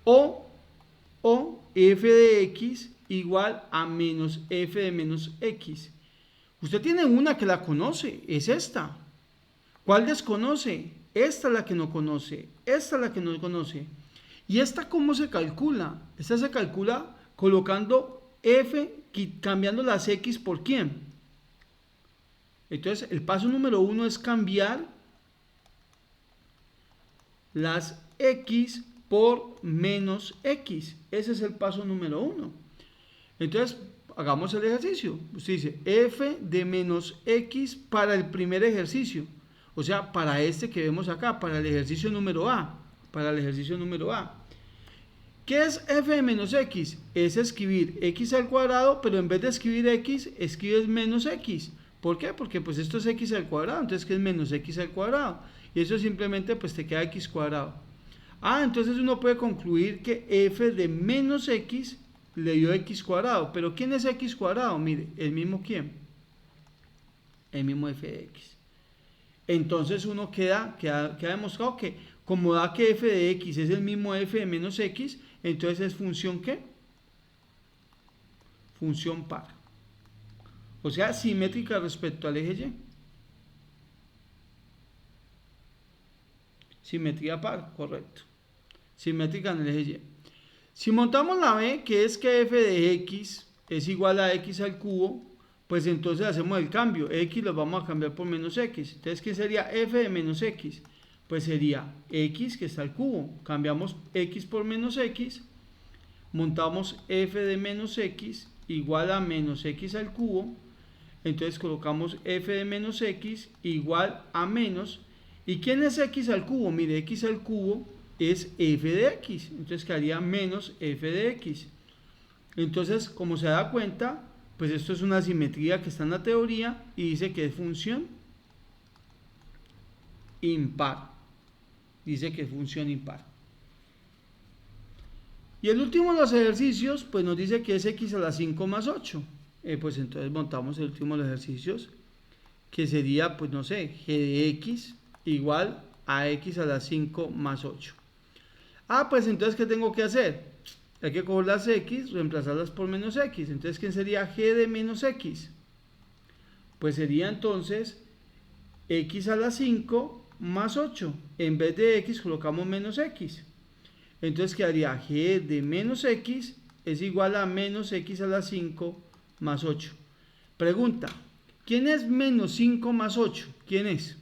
o f de x igual a menos f de menos x. Usted tiene una que la conoce, es esta. ¿Cuál desconoce? Esta es la que no conoce, esta es la que no conoce. ¿Y esta cómo se calcula? Esta se calcula colocando f, cambiando las x por quién. Entonces, el paso número 1 es cambiar las x por menos x. Ese es el paso número 1. Entonces, hagamos el ejercicio. Usted dice f de menos x para el primer ejercicio. O sea, para este que vemos acá, para el ejercicio número A. Para el ejercicio número A. ¿Qué es f de menos x? Es escribir x al cuadrado, pero en vez de escribir x, escribes menos x. ¿Por qué? Porque pues esto es x al cuadrado, entonces ¿qué es menos x al cuadrado? Y eso simplemente pues te queda x cuadrado. Ah, entonces uno puede concluir que f de menos x le dio x cuadrado. ¿Pero quién es x cuadrado? Mire, el mismo quién. El mismo f de x. Entonces uno queda demostrado que como da que f de x es el mismo f de menos x, entonces es función ¿qué? Función par. O sea, simétrica respecto al eje y. Simetría par, correcto. Simétrica en el eje y. Si montamos la b, que es que f de x es igual a x al cubo, pues entonces hacemos el cambio. X lo vamos a cambiar por menos x. Entonces, ¿qué sería f de menos x? Pues sería x que está al cubo. Cambiamos x por menos x. Montamos f de menos x igual a menos x al cubo. Entonces colocamos f de menos x igual a menos. ¿Y quién es x al cubo? Mire, x al cubo es f de x. Entonces quedaría menos f de x. Entonces, como se da cuenta, pues esto es una simetría que está en la teoría y dice que es función impar. Dice que es función impar. Y el último de los ejercicios, pues nos dice que es x a la 5 más 8. Pues entonces montamos el último de los ejercicios, que sería, pues no sé, g de x igual a x a la 5 más 8. Ah, pues entonces, ¿qué tengo que hacer? Hay que coger las x, reemplazarlas por menos x. Entonces, ¿quién sería g de menos x? Pues sería entonces x a la 5 más 8. En vez de x colocamos menos x. Entonces quedaría g de menos x es igual a menos x a la 5 más 8. Pregunta, ¿quién es menos 5 más 8? ¿Quién es?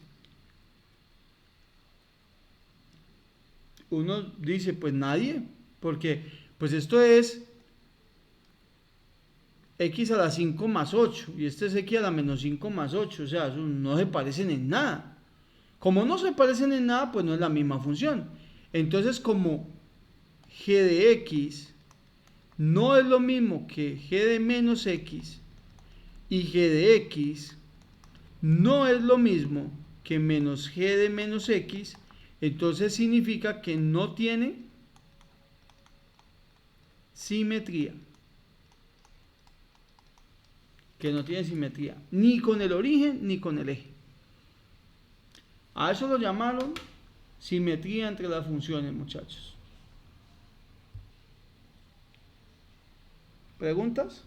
Uno dice, pues nadie, porque pues esto es x a la 5 más 8 y este es x a la menos 5 más 8, o sea, no se parecen en nada. Como no se parecen en nada, pues no es la misma función. Entonces, como g de x no es lo mismo que g de menos x y g de x no es lo mismo que menos g de menos x, entonces significa que no tiene simetría. Que no tiene simetría ni con el origen ni con el eje. A eso lo llamaron simetría entre las funciones, muchachos. ¿Preguntas?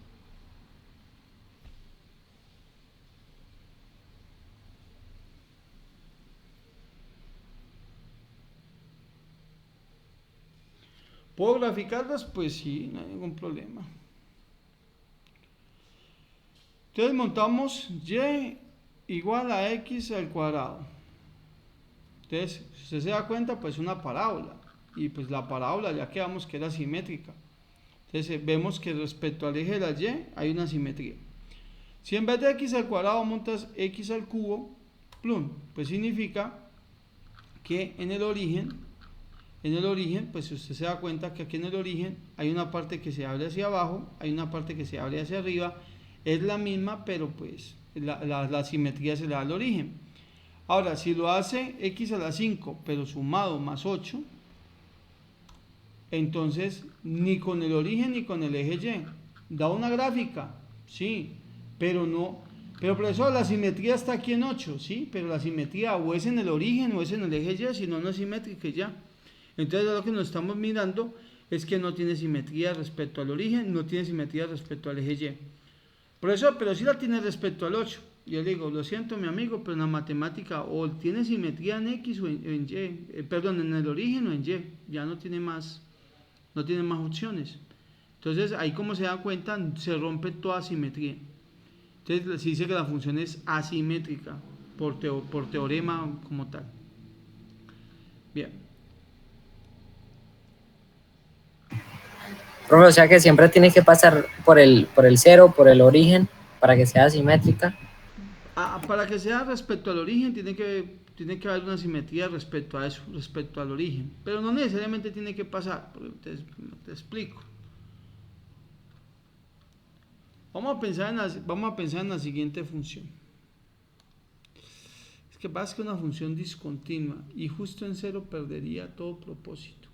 ¿Puedo graficarlas? Pues sí, no hay ningún problema. Entonces montamos y igual a x al cuadrado. Entonces, si usted se da cuenta, pues una parábola. Y pues la parábola ya quedamos que era simétrica. Entonces vemos que respecto al eje de la y hay una simetría. Si en vez de x al cuadrado montas x al cubo, plum, pues significa que en el origen, pues si usted se da cuenta que aquí en el origen hay una parte que se abre hacia abajo, hay una parte que se abre hacia arriba, es la misma, pero pues la simetría se le da al origen. Ahora, si lo hace x a la 5, pero sumado más 8, entonces ni con el origen ni con el eje y. Da una gráfica, sí, pero no. Pero profesor, la simetría está aquí en 8, sí, pero la simetría o es en el origen o es en el eje y, si no, no es simétrica ya. Entonces lo que nos estamos mirando es que no tiene simetría respecto al origen, no tiene simetría respecto al eje y. Profesor, pero si la tiene respecto al 8. Yo le digo, lo siento mi amigo, pero en la matemática o tiene simetría en X o en Y, perdón, en el origen o en Y, ya no tiene más opciones. Entonces ahí como se da cuenta, se rompe toda simetría. Entonces se dice que la función es asimétrica por teorema como tal. Bien. Profe, o sea que siempre tiene que pasar por el cero, por el origen, para que sea asimétrica. Para que sea respecto al origen tiene que haber una simetría respecto a eso, respecto al origen. Pero no necesariamente tiene que pasar, te explico. Vamos a pensar en la siguiente función. Es que pasa que una función discontinua y justo en cero perdería todo propósito.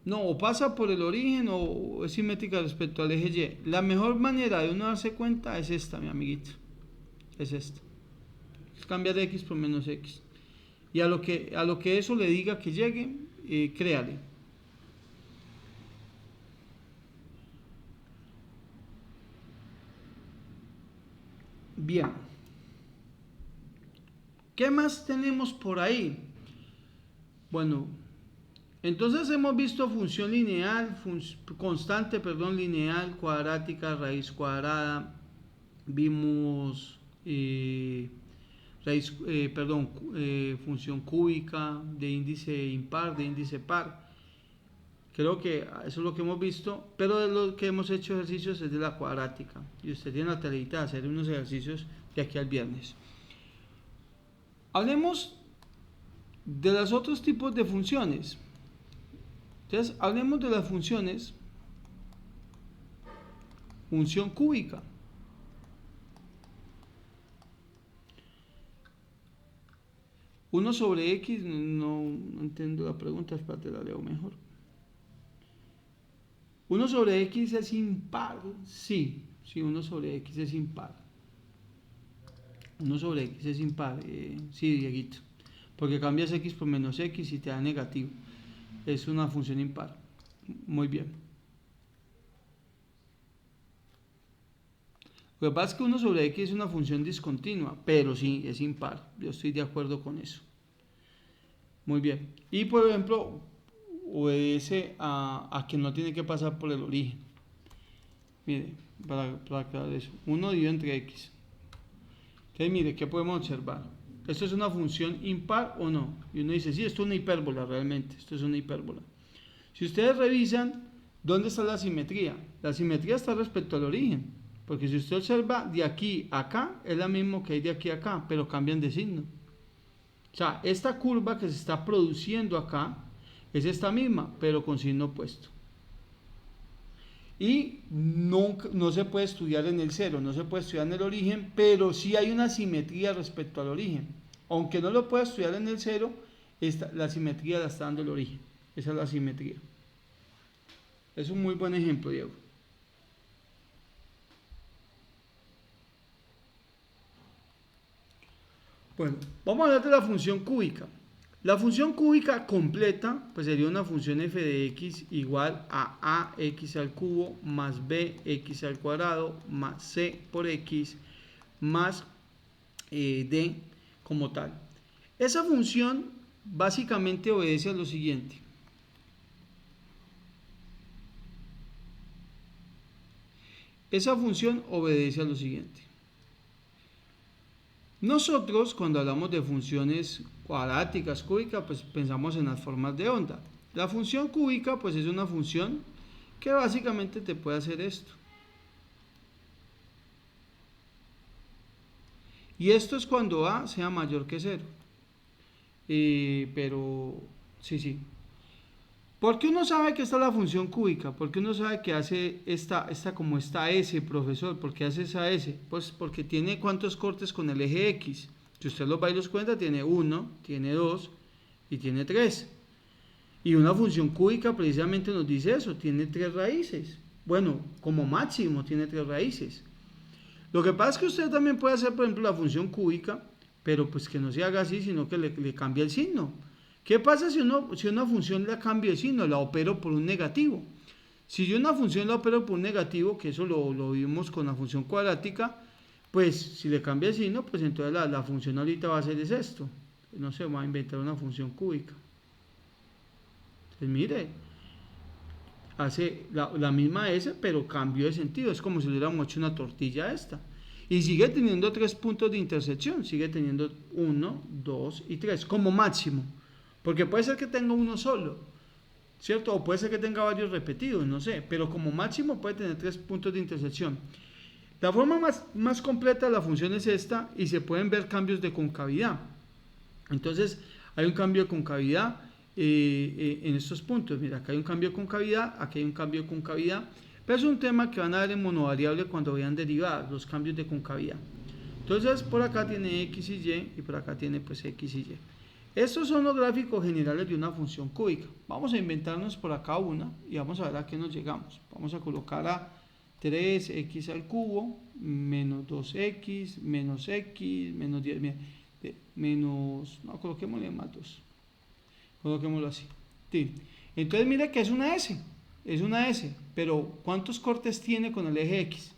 No, o pasa por el origen o es simétrica respecto al eje Y. La mejor manera de uno darse cuenta es esta, mi amiguito. Es esta. Es cambiar X por menos X. Y a lo que eso le diga que llegue, créale. Bien. ¿Qué más tenemos por ahí? Bueno, entonces hemos visto función lineal, constante, lineal, cuadrática, raíz cuadrada. Vimos función cúbica de índice impar, de índice par. Creo que eso es lo que hemos visto, pero de lo que hemos hecho ejercicios es de la cuadrática. Y usted tiene la tareita de hacer unos ejercicios de aquí al viernes. Hablemos de los otros tipos de funciones. Entonces, hablemos de las funciones. Función cúbica. Uno sobre X, no entiendo la pregunta, espérate, la leo mejor. 1 sobre X es impar, sí, 1 sobre X es impar. 1 sobre X es impar, sí, Dieguito, porque cambias X por menos X y te da negativo. Es una función impar. Muy bien. Lo que pasa es que 1 sobre X es una función discontinua, pero sí, es impar. Yo estoy de acuerdo con eso. Muy bien. Y por ejemplo, obedece a que no tiene que pasar por el origen. Mire, para aclarar eso. 1 dividido entre X. Entonces, mire, ¿qué podemos observar? ¿Esto es una función impar o no? Y uno dice, sí, esto es una hipérbola realmente. Esto es una hipérbola. Si ustedes revisan, ¿dónde está la simetría? La simetría está respecto al origen. Porque si usted observa de aquí a acá, es la misma que hay de aquí a acá, pero cambian de signo. O sea, esta curva que se está produciendo acá es esta misma, pero con signo opuesto. Y no se puede estudiar en el cero, no se puede estudiar en el origen, pero sí hay una simetría respecto al origen. Aunque no lo pueda estudiar en el cero, la simetría la está dando el origen. Esa es la simetría. Es un muy buen ejemplo, Diego. Bueno, vamos a hablar de la función cúbica. La función cúbica completa pues sería una función f de x igual a ax al cubo más bx al cuadrado más c por x más d como tal. Esa función básicamente obedece a lo siguiente. Esa función obedece a lo siguiente. Nosotros cuando hablamos de funciones cuadráticas, cúbicas, pues pensamos en las formas de onda. La función cúbica pues es una función que básicamente te puede hacer esto. Y esto es cuando a sea mayor que 0. Pero sí. ¿Por qué uno sabe que esta es la función cúbica? ¿Por qué uno sabe que hace esta S, profesor? ¿Por qué hace esa S? Pues porque tiene cuántos cortes con el eje X. Si usted los va y los cuenta, tiene 1, tiene 2 y tiene 3. Y una función cúbica precisamente nos dice eso, tiene 3 raíces. Bueno, como máximo tiene 3 raíces. Lo que pasa es que usted también puede hacer, por ejemplo, la función cúbica, pero pues que no se haga así, sino que le cambie el signo. ¿Qué pasa si una función la cambio de signo, la opero por un negativo? Si yo una función la opero por un negativo, que eso lo vimos con la función cuadrática, pues si le cambia el signo, pues entonces la función ahorita va a ser es esto. No sé, vamos a inventar una función cúbica. Entonces mire, hace la misma S, pero cambió de sentido. Es como si le hubiéramos hecho una tortilla a esta. Y sigue teniendo 3 puntos de intersección. Sigue teniendo 1, 2 y 3 como máximo. Porque puede ser que tenga uno solo, ¿cierto? O puede ser que tenga varios repetidos, no sé. Pero como máximo puede tener 3 puntos de intersección. La forma más completa de la función es esta y se pueden ver cambios de concavidad. Entonces hay un cambio de concavidad en estos puntos. Mira, acá hay un cambio de concavidad, aquí hay un cambio de concavidad. Pero es un tema que van a ver en monovariable cuando vean derivadas, los cambios de concavidad. Entonces por acá tiene X y Y y por acá tiene pues X y Y. Estos son los gráficos generales de una función cúbica. Vamos a inventarnos por acá una y vamos a ver a qué nos llegamos. Vamos a colocar a 3x al cubo menos 2x menos x menos 10 menos, no, coloquémosle más 2, coloquémoslo así. Sí. Entonces mira que es una S, pero ¿cuántos cortes tiene con el eje X?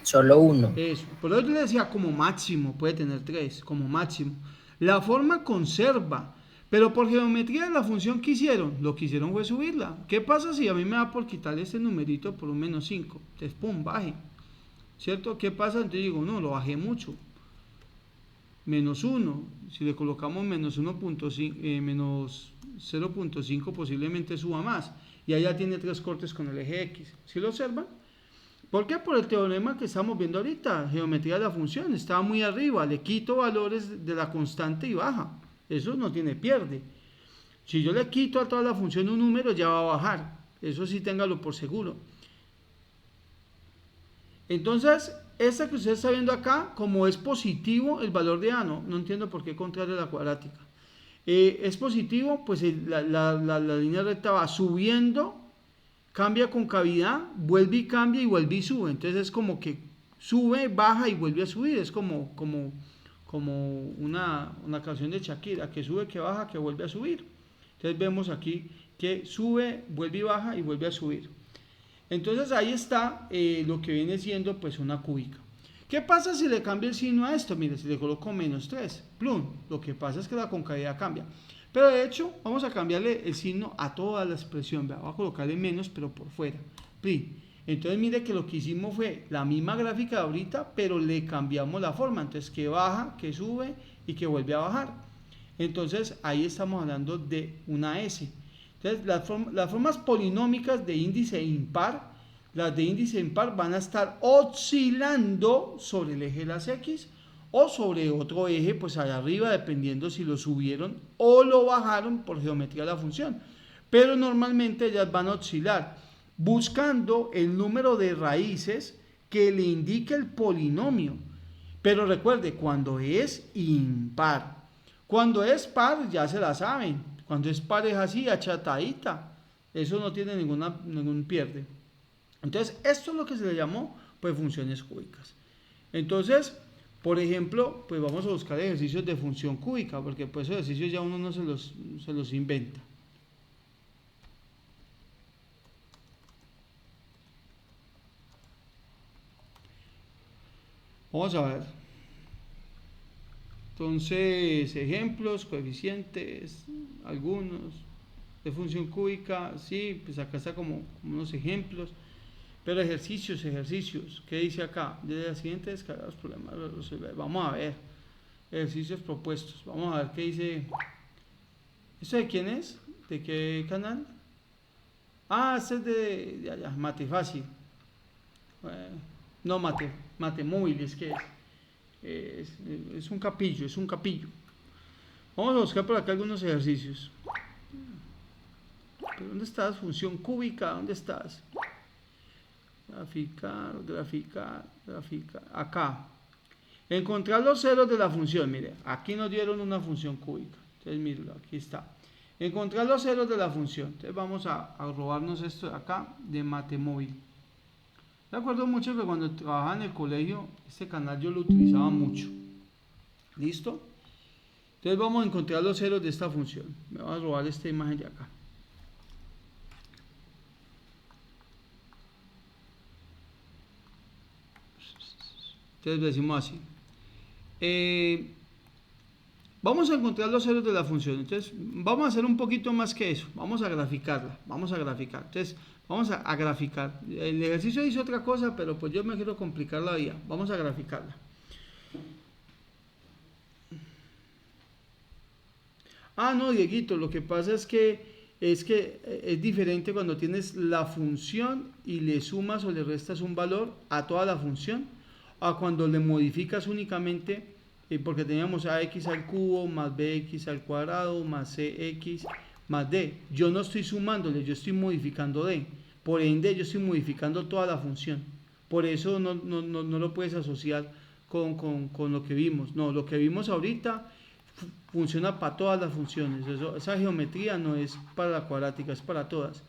Solo uno. Eso, por eso yo le decía como máximo, puede tener 3, como máximo. La forma conserva, pero por geometría de la función que hicieron, lo que hicieron fue subirla. ¿Qué pasa si a mí me da por quitarle este numerito por un menos 5? Entonces, pum, baje. ¿Cierto? ¿Qué pasa? Entonces digo, no, lo bajé mucho. Menos 1, si le colocamos menos 1.5, menos 0.5 posiblemente suba más. Y allá tiene 3 cortes con el eje X. ¿Sí lo observan? ¿Por qué? Por el teorema que estamos viendo ahorita, geometría de la función, estaba muy arriba, le quito valores de la constante y baja, eso no tiene pierde. Si yo le quito a toda la función un número, ya va a bajar, eso sí téngalo por seguro. Entonces, esta que usted está viendo acá, como es positivo el valor de A, no entiendo por qué contrario a la cuadrática. Es positivo, pues la línea recta va subiendo, cambia concavidad, vuelve y cambia y vuelve y sube. Entonces es como que sube, baja y vuelve a subir. Es como una canción de Shakira, que sube, que baja, que vuelve a subir. Entonces vemos aquí que sube, vuelve y baja y vuelve a subir. Entonces ahí está lo que viene siendo pues una cúbica. ¿Qué pasa si le cambio el signo a esto? Mire, si le coloco menos 3, plum, lo que pasa es que la concavidad cambia. Pero de hecho, vamos a cambiarle el signo a toda la expresión. Vamos a colocarle menos, pero por fuera. Entonces, mire que lo que hicimos fue la misma gráfica de ahorita, pero le cambiamos la forma. Entonces, que baja, que sube y que vuelve a bajar. Entonces, ahí estamos hablando de una S. Entonces, las formas polinómicas de índice impar, las de índice impar van a estar oscilando sobre el eje de las X o sobre otro eje, pues allá arriba, dependiendo si lo subieron o lo bajaron por geometría de la función. Pero normalmente ellas van a oscilar buscando el número de raíces que le indique el polinomio. Pero recuerde, cuando es impar. Cuando es par, ya se la saben. Cuando es par es así, achatadita. Eso no tiene ningún pierde. Entonces, esto es lo que se le llamó, pues, funciones cúbicas. Entonces, por ejemplo, pues vamos a buscar ejercicios de función cúbica, porque pues esos ejercicios ya uno no se los inventa. Vamos a ver. Entonces, ejemplos, coeficientes, algunos de función cúbica, sí, pues acá está como unos ejemplos. Pero ejercicios, ¿qué dice acá? Desde la siguiente descarga los problemas, vamos a ver, ejercicios propuestos, vamos a ver qué dice. ¿Esto de quién es? ¿De qué canal? Ah, este es de allá, Mate Fácil. No, Mate Móvil, es que es un capillo, Vamos a buscar por acá algunos ejercicios. ¿Pero dónde estás? Función cúbica, ¿dónde estás? Graficar, acá. Encontrar los ceros de la función, mire, aquí nos dieron una función cúbica, entonces mírenlo, aquí está. Encontrar los ceros de la función, entonces vamos a robarnos esto de acá, de Matemóvil. Me acuerdo mucho que cuando trabajaba en el colegio, este canal yo lo utilizaba mucho. ¿Listo? Entonces vamos a encontrar los ceros de esta función. Me voy a robar esta imagen de acá. Entonces decimos así. Vamos a encontrar los ceros de la función. Entonces vamos a hacer un poquito más que eso. Vamos a graficarla. Vamos a graficar. Entonces vamos a graficar. El ejercicio dice otra cosa, pero pues yo me quiero complicar la vida. Vamos a graficarla. Ah, no, Dieguito, lo que pasa es que es diferente cuando tienes la función y le sumas o le restas un valor a toda la función, a cuando le modificas únicamente, porque teníamos ax al cubo más bx al cuadrado más cx más d. Yo no estoy sumándole, yo estoy modificando d. Por ende, yo estoy modificando toda la función. Por eso no lo puedes asociar con lo que vimos. No, lo que vimos ahorita funciona para todas las funciones. Esa geometría no es para la cuadrática, es para todas.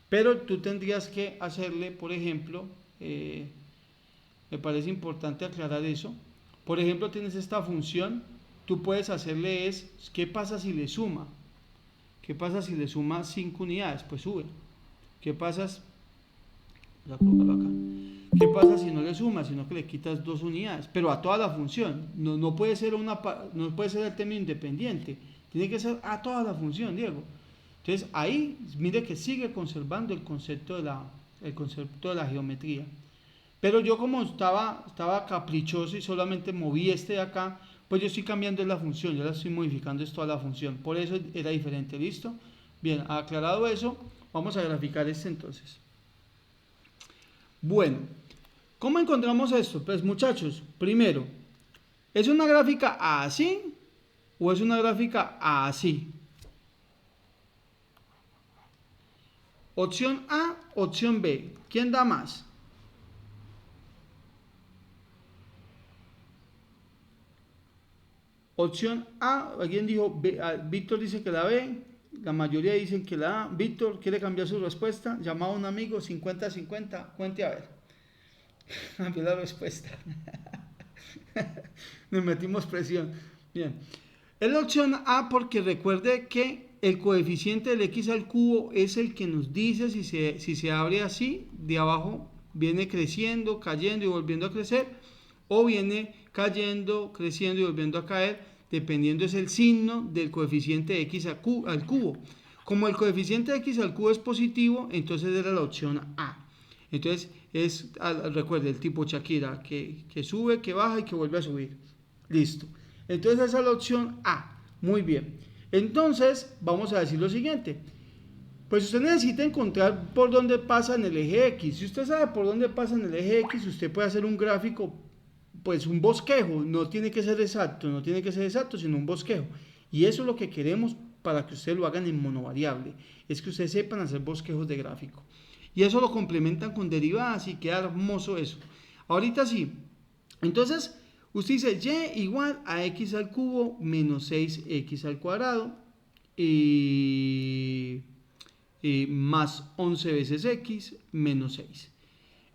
Pero tú tendrías que hacerle, por ejemplo, me parece importante aclarar eso. Por ejemplo, tienes esta función, tú puedes hacerle ¿qué pasa si le suma? ¿Qué pasa si le suma 5 unidades? Pues sube. ¿Qué pasa? Voy a colocarlo acá. ¿Qué pasa si no le sumas, sino que le quitas 2 unidades? Pero a toda la función. No puede ser no puede ser el término independiente. Tiene que ser a toda la función, Diego. Entonces ahí, mire que sigue conservando el concepto de la geometría. Pero yo como estaba caprichoso y solamente moví de acá, pues yo estoy cambiando la función, yo la estoy modificando esto a la función. Por eso era diferente, ¿listo? Bien, aclarado eso, vamos a graficar entonces. Bueno, ¿cómo encontramos esto? Pues muchachos, primero, ¿es una gráfica así o es una gráfica así? Opción A, opción B. ¿Quién da más? Opción A, alguien dijo, Víctor dice que la B, la mayoría dicen que la A. Víctor quiere cambiar su respuesta, llamado a un amigo, 50-50, cuente a ver. Cambió la respuesta. Nos metimos presión. Bien. Es la opción A porque recuerde que el coeficiente del x al cubo es el que nos dice si se abre así, de abajo viene creciendo, cayendo y volviendo a crecer, o viene cayendo, creciendo y volviendo a caer, dependiendo es el signo del coeficiente de x al cubo. Como el coeficiente de x al cubo es positivo, entonces era la opción A. Entonces recuerde, el tipo Shakira, que sube, que baja y que vuelve a subir. Listo. Entonces esa es la opción A. Muy bien. Entonces vamos a decir lo siguiente. Pues usted necesita encontrar por dónde pasa en el eje X. Si usted sabe por dónde pasa en el eje X, usted puede hacer un gráfico, pues un bosquejo. No tiene que ser exacto, sino un bosquejo. Y eso es lo que queremos para que ustedes lo hagan en monovariable. Es que ustedes sepan hacer bosquejos de gráfico. Y eso lo complementan con derivadas y queda hermoso eso. Ahorita sí. Entonces, usted dice y igual a x al cubo menos 6x al cuadrado y más 11 veces x menos 6.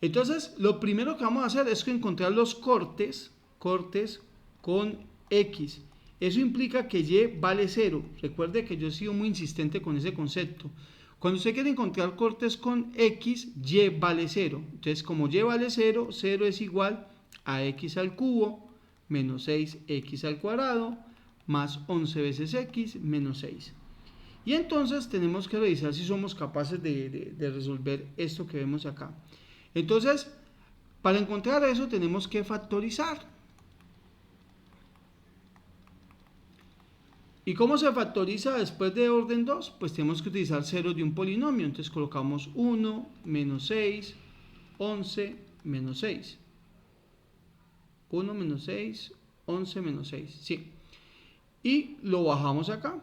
Entonces, lo primero que vamos a hacer es encontrar los cortes con x. Eso implica que y vale 0. Recuerde que yo he sido muy insistente con ese concepto. Cuando usted quiere encontrar cortes con x, y vale 0. Entonces, como y vale 0, 0 es igual a x al cubo menos 6x al cuadrado más 11 veces x menos 6. Y entonces tenemos que revisar si somos capaces de resolver esto que vemos acá. Entonces, para encontrar eso tenemos que factorizar. ¿Y cómo se factoriza después de orden 2? Pues tenemos que utilizar ceros de un polinomio. Entonces colocamos 1, menos 6, 11, menos 6. 1 menos 6, 11 menos 6. Sí. Y lo bajamos acá.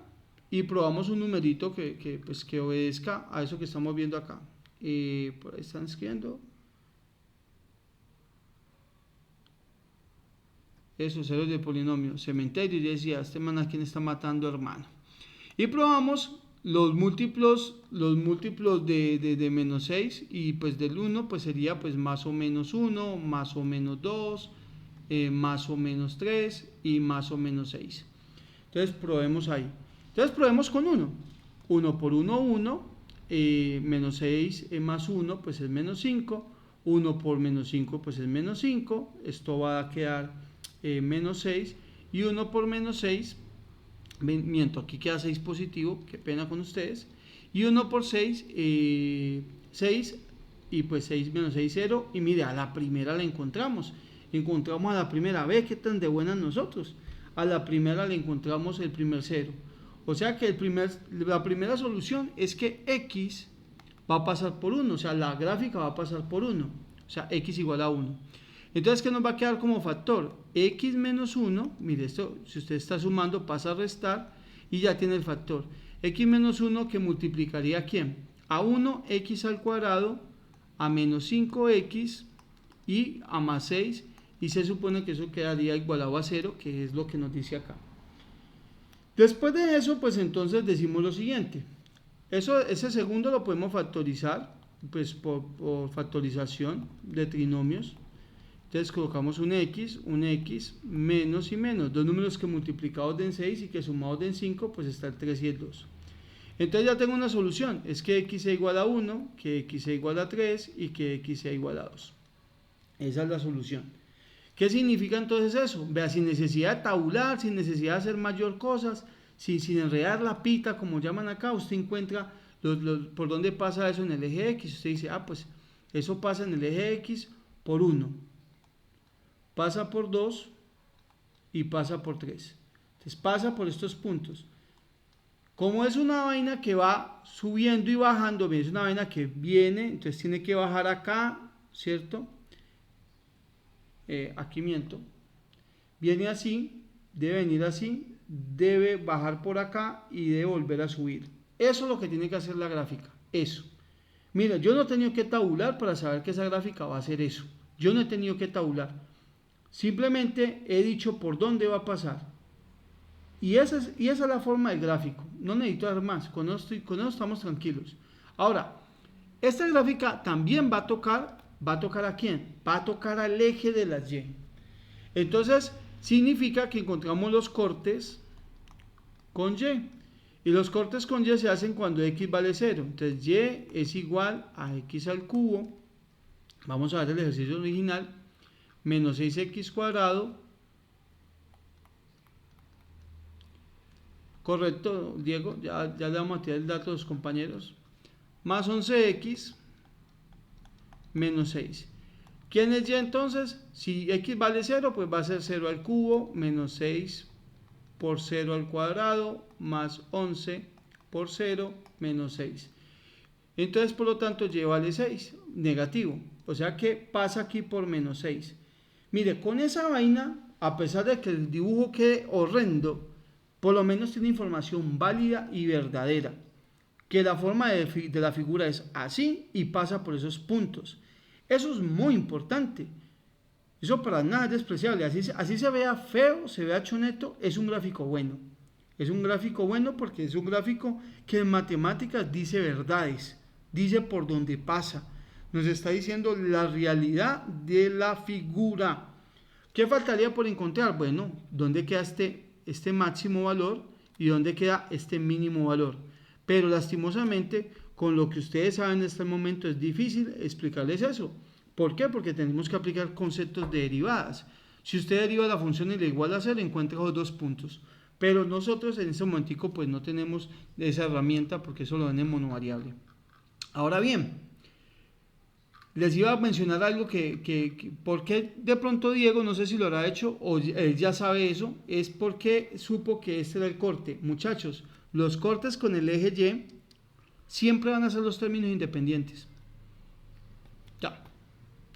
Y probamos un numerito que obedezca a eso que estamos viendo acá. Por ahí están escribiendo. Esos ceros de polinomio. Cementerio. Yo decía, este man a quién está matando, hermano. Y probamos los múltiplos de menos 6. Y pues del 1 pues sería pues más o menos 1, más o menos 2, más o menos 3 y más o menos 6. Entonces probemos ahí. Entonces probemos con 1. 1 por 1, 1. Menos 6 más 1, pues es menos 5. 1 por menos 5, pues es menos 5. Esto va a quedar menos 6. Y 1 por menos 6, miento, aquí queda 6 positivo, qué pena con ustedes. Y 1 por 6, 6, y pues 6 menos 6, 0. Y mire, a la primera la encontramos. Encontramos a la primera, ve qué tan de buenas nosotros. A la primera le encontramos el primer 0. O sea que la primera solución es que x va a pasar por 1, o sea, la gráfica va a pasar por 1, o sea, x igual a 1. Entonces, ¿qué nos va a quedar como factor? X menos 1, mire esto, si usted está sumando, pasa a restar y ya tiene el factor. X menos 1 que multiplicaría ¿a quién? A 1, x al cuadrado, a menos 5x y a más 6, y se supone que eso quedaría igualado a 0, que es lo que nos dice acá. Después de eso, pues entonces decimos lo siguiente. Ese segundo lo podemos factorizar, pues por factorización de trinomios. Entonces colocamos un x, menos y menos. Dos números que multiplicados den 6 y que sumados den 5, pues está el 3 y el 2. Entonces ya tengo una solución. Es que x sea igual a 1, que x sea igual a 3 y que x sea igual a 2. Esa es la solución. ¿Qué significa entonces eso? Vea, sin necesidad de tabular, sin necesidad de hacer mayor cosas, sin enredar la pita, como llaman acá, usted encuentra por dónde pasa eso en el eje X. Usted dice, pues eso pasa en el eje X por 1, pasa por 2 y pasa por 3. Entonces pasa por estos puntos. Como es una vaina que va subiendo y bajando, es una vaina que viene, entonces tiene que bajar acá, ¿cierto? Aquí miento, viene así, debe venir así, debe bajar por acá y debe volver a subir. Eso es lo que tiene que hacer la gráfica, eso. Mira, yo no he tenido que tabular para saber que esa gráfica va a hacer eso. Yo no he tenido que tabular. Simplemente he dicho por dónde va a pasar. Y esa es la forma del gráfico. No necesito dar más, con eso estamos tranquilos. Ahora, esta gráfica también va a tocar ¿a quién? Va a tocar al eje de las Y. Entonces, significa que encontramos los cortes con Y. Y los cortes con Y se hacen cuando X vale 0. Entonces, Y es igual a X al cubo. Vamos a ver el ejercicio original. Menos 6X cuadrado. Correcto, Diego. Ya le vamos a tirar el dato a los compañeros. Más 11X. Menos 6. ¿Quién es Y entonces? Si X vale 0, pues va a ser 0 al cubo, menos 6 por 0 al cuadrado, más 11 por 0, menos 6. Entonces, por lo tanto, Y vale 6, negativo. O sea que pasa aquí por menos 6. Mire, con esa vaina, a pesar de que el dibujo quede horrendo, por lo menos tiene información válida y verdadera. Que la forma de la figura es así y pasa por esos puntos. Eso es muy importante. Eso para nada es despreciable. Así se vea feo, se vea choneto, es un gráfico bueno. Es un gráfico bueno porque es un gráfico que en matemáticas dice verdades, dice por dónde pasa. Nos está diciendo la realidad de la figura. ¿Qué faltaría por encontrar? Bueno, ¿dónde queda este máximo valor y dónde queda este mínimo valor? Pero lastimosamente, con lo que ustedes saben en este momento, es difícil explicarles eso. ¿Por qué? Porque tenemos que aplicar conceptos de derivadas. Si usted deriva la función y la iguala a 0, encuentra los 2 puntos. Pero nosotros en este momentico pues no tenemos esa herramienta porque eso lo dan en monovariable. Ahora bien, les iba a mencionar algo ¿por qué de pronto Diego, no sé si lo habrá hecho o él ya sabe eso? Es porque supo que este era el corte. Muchachos, los cortes con el eje Y siempre van a ser los términos independientes. Ya.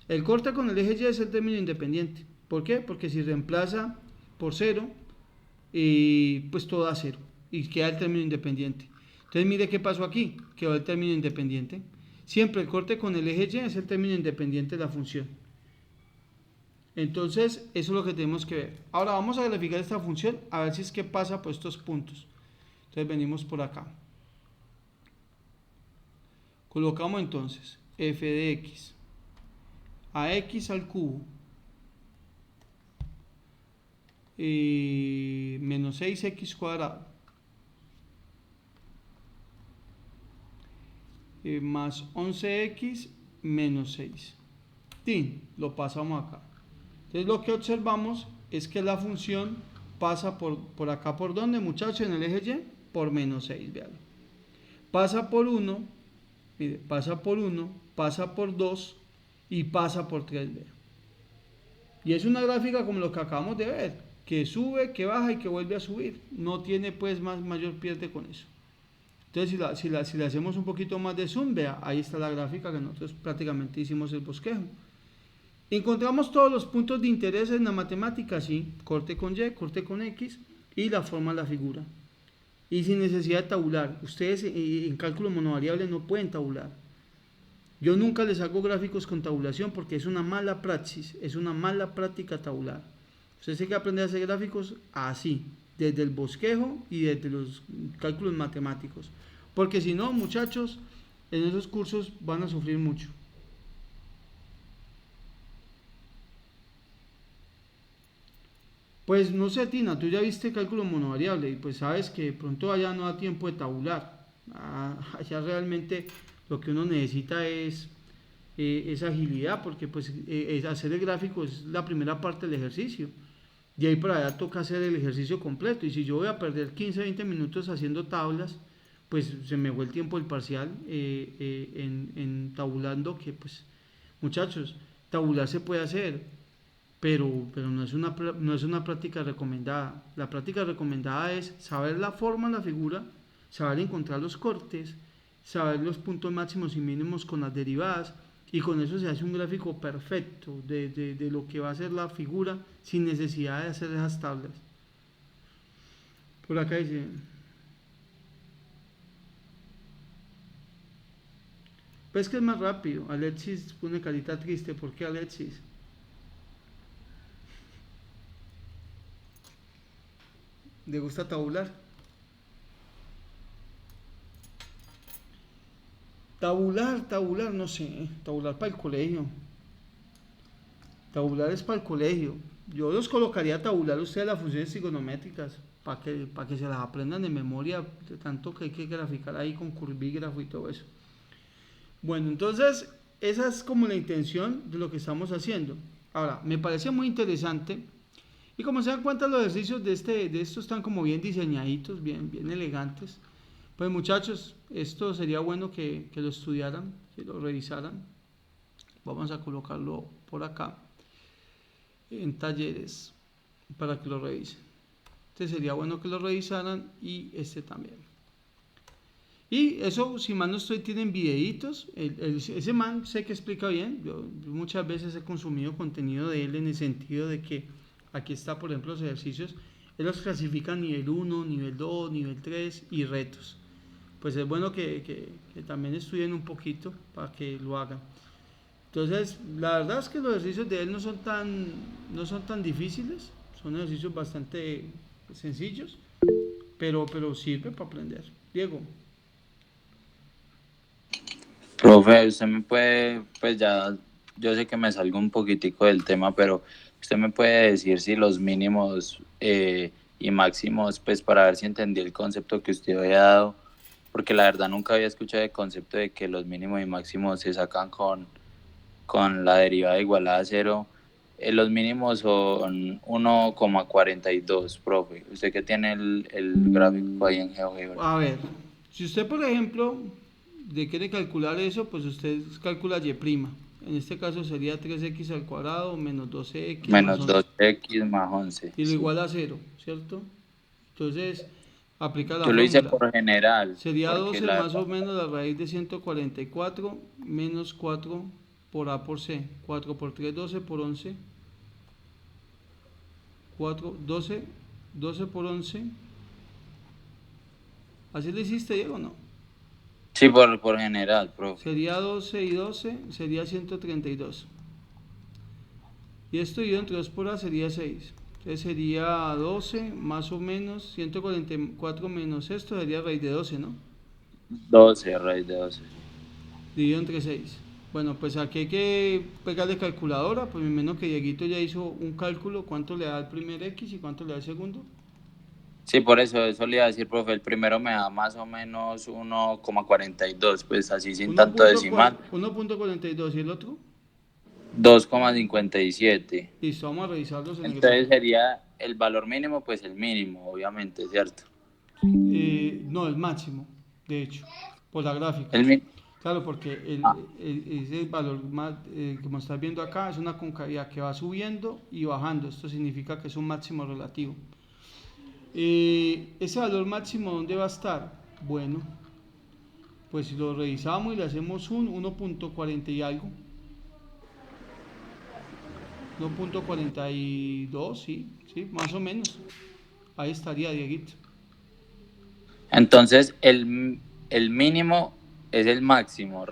El corte con el eje Y es el término independiente. ¿Por qué? Porque si reemplaza por 0, pues todo da 0 y queda el término independiente. Entonces mire qué pasó aquí, quedó el término independiente. Siempre el corte con el eje Y es el término independiente de la función. Entonces eso es lo que tenemos que ver. Ahora vamos a graficar esta función a ver si es que pasa por estos puntos. Entonces venimos por acá. Colocamos entonces f de x a x al cubo menos 6x cuadrado más 11x menos 6. Tin, lo pasamos acá. Entonces lo que observamos es que la función pasa por acá, ¿por dónde, muchachos? En el eje Y, por menos 6, vean. Pasa por 1, mire, pasa por 1, pasa por 2 y pasa por 3, vean. Y es una gráfica como lo que acabamos de ver, que sube, que baja y que vuelve a subir. No tiene pues mayor pierde con eso. Entonces si le hacemos un poquito más de zoom, vea, ahí está la gráfica que nosotros prácticamente hicimos el bosquejo. Encontramos todos los puntos de interés en la matemática, sí, corte con Y, corte con X y la forma de la figura. Y sin necesidad de tabular. Ustedes en cálculo monovariable no pueden tabular. Yo nunca les hago gráficos con tabulación porque es una mala praxis, es una mala práctica tabular. Ustedes tienen que aprender a hacer gráficos así, desde el bosquejo y desde los cálculos matemáticos. Porque si no, muchachos, en esos cursos van a sufrir mucho. Pues no sé, Tina, tú ya viste cálculo monovariable y pues sabes que de pronto allá no da tiempo de tabular. Allá realmente lo que uno necesita es agilidad, porque pues hacer el gráfico es la primera parte del ejercicio. De ahí para allá toca hacer el ejercicio completo. Y si yo voy a perder 15-20 minutos haciendo tablas, pues se me fue el tiempo del parcial en tabulando, que pues, muchachos, tabular se puede hacer, pero no es una práctica recomendada. La práctica recomendada es saber la forma de la figura, saber encontrar los cortes, saber los puntos máximos y mínimos con las derivadas, y con eso se hace un gráfico perfecto de lo que va a ser la figura sin necesidad de hacer esas tablas. Por acá dice: pues que es más rápido. Alexis pone carita triste. ¿Por qué, Alexis? ¿Le gusta tabular? Tabular, no sé. Tabular para el colegio. Tabular es para el colegio. Yo los colocaría a tabular ustedes las funciones trigonométricas para que se las aprendan de memoria, de tanto que hay que graficar ahí con curvígrafo y todo eso. Bueno, entonces esa es como la intención de lo que estamos haciendo. Ahora, me parece muy interesante. Y como se dan cuenta, los ejercicios de estos están como bien diseñaditos, bien elegantes. Pues muchachos, esto sería bueno que lo estudiaran, que lo revisaran. Vamos a colocarlo por acá, en talleres, para que lo revisen. Este sería bueno que lo revisaran y este también. Y eso, si mal no estoy, tienen videitos. Ese man sé que explica bien. Yo muchas veces he consumido contenido de él en el sentido de que aquí está, por ejemplo, los ejercicios. Él los clasifica nivel 1, nivel 2, nivel 3 y retos. Pues es bueno que también estudien un poquito para que lo hagan. Entonces, la verdad es que los ejercicios de él no son tan difíciles. Son ejercicios bastante sencillos, pero sirve para aprender. Diego. Profe, usted me puede, pues ya, yo sé que me salgo un poquitico del tema, pero usted me puede decir si los mínimos y máximos, pues para ver si entendí el concepto que usted había dado, porque la verdad nunca había escuchado el concepto de que los mínimos y máximos se sacan con la derivada igualada a 0. Los mínimos son 1,42, profe. Usted que tiene el gráfico ahí en GeoGebra. A ver, si usted, por ejemplo, le quiere calcular eso, pues usted calcula y'. En este caso sería 3x al cuadrado menos 12x menos más 11. 2x más 11. Y lo iguala a 0, ¿cierto? Entonces, aplica la Yo lo hice fórmula. por general. Sería 12 más o menos la raíz de 144 menos 4 por A por C. 4 por 3, 12 por 11. 12 por 11. ¿Así le hiciste, Diego, no? Sí, por general, profe. Sería 12 y 12, sería 132. Y esto dividido entre 2 por A sería 6. Entonces sería 12 más o menos 144 menos esto sería raíz de 12, ¿no? 12, raíz de 12. Dividido entre 6. Bueno, pues aquí hay que pegarle calculadora, pues menos que Dieguito ya hizo un cálculo, cuánto le da el primer X y cuánto le da el segundo. Sí, por eso le iba a decir, profe, el primero me da más o menos 1,42, pues así sin tanto decimal, 1.42 y el otro. 2,57. Listo, vamos a revisarlos en el Entonces gráfico. sería el valor mínimo, pues el mínimo, obviamente, ¿cierto? No, el máximo, de hecho, por la gráfica. El mi- Claro, porque ah, ese valor más, como estás viendo acá es una concavidad que va subiendo y bajando. Esto significa que es un máximo relativo. Ese valor máximo, ¿dónde va a estar? Bueno, pues si lo revisamos y le hacemos un 1.40 y algo, 1.42, sí, más o menos. Ahí estaría, Dieguito. entonces el mínimo es el máximo,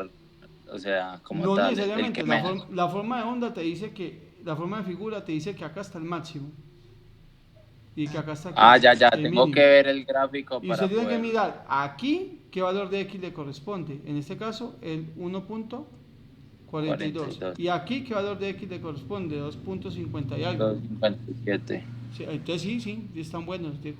o sea, como No tal, el que necesariamente, menos. la forma de onda te dice que, la forma de figura te dice que acá está el máximo y que acá está Ah, ¿qué? ya, El tengo que mínimo. ver el gráfico Y usted para tiene que poder. mirar aquí qué valor de X le corresponde. En este caso, el 1.42. 42, Y aquí qué valor de X le corresponde, 2.50 y algo. 2,57. Sí, entonces sí, están buenos, Diego.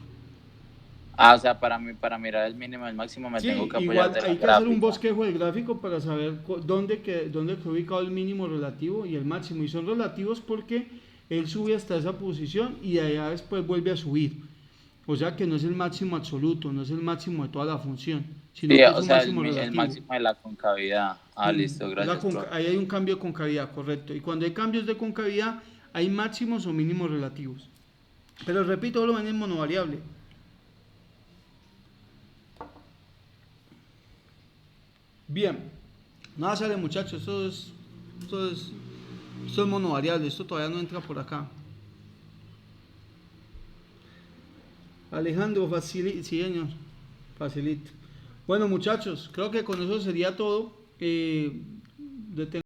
Ah, o sea, para mirar el mínimo y el máximo me tengo Sí, que apoyar igual de la hay que hacer un gráfica. bosquejo del gráfico para saber dónde quedó ubicado el mínimo relativo y el máximo. Y son relativos porque él sube hasta esa posición y de allá después vuelve a subir. O sea que no es el máximo absoluto, no es el máximo de toda la función, sino Sí, que es o un sea, máximo el relativo. máximo de la concavidad. Ah, listo, gracias, profe. Ahí hay un cambio de concavidad, correcto. Y cuando hay cambios de concavidad, hay máximos o mínimos relativos. Pero repito, lo ven en monovariable. Bien, nada sale muchachos, esto es monovariable, esto todavía no entra por acá. Alejandro, sí señor, facilito. Bueno muchachos, creo que con eso sería todo.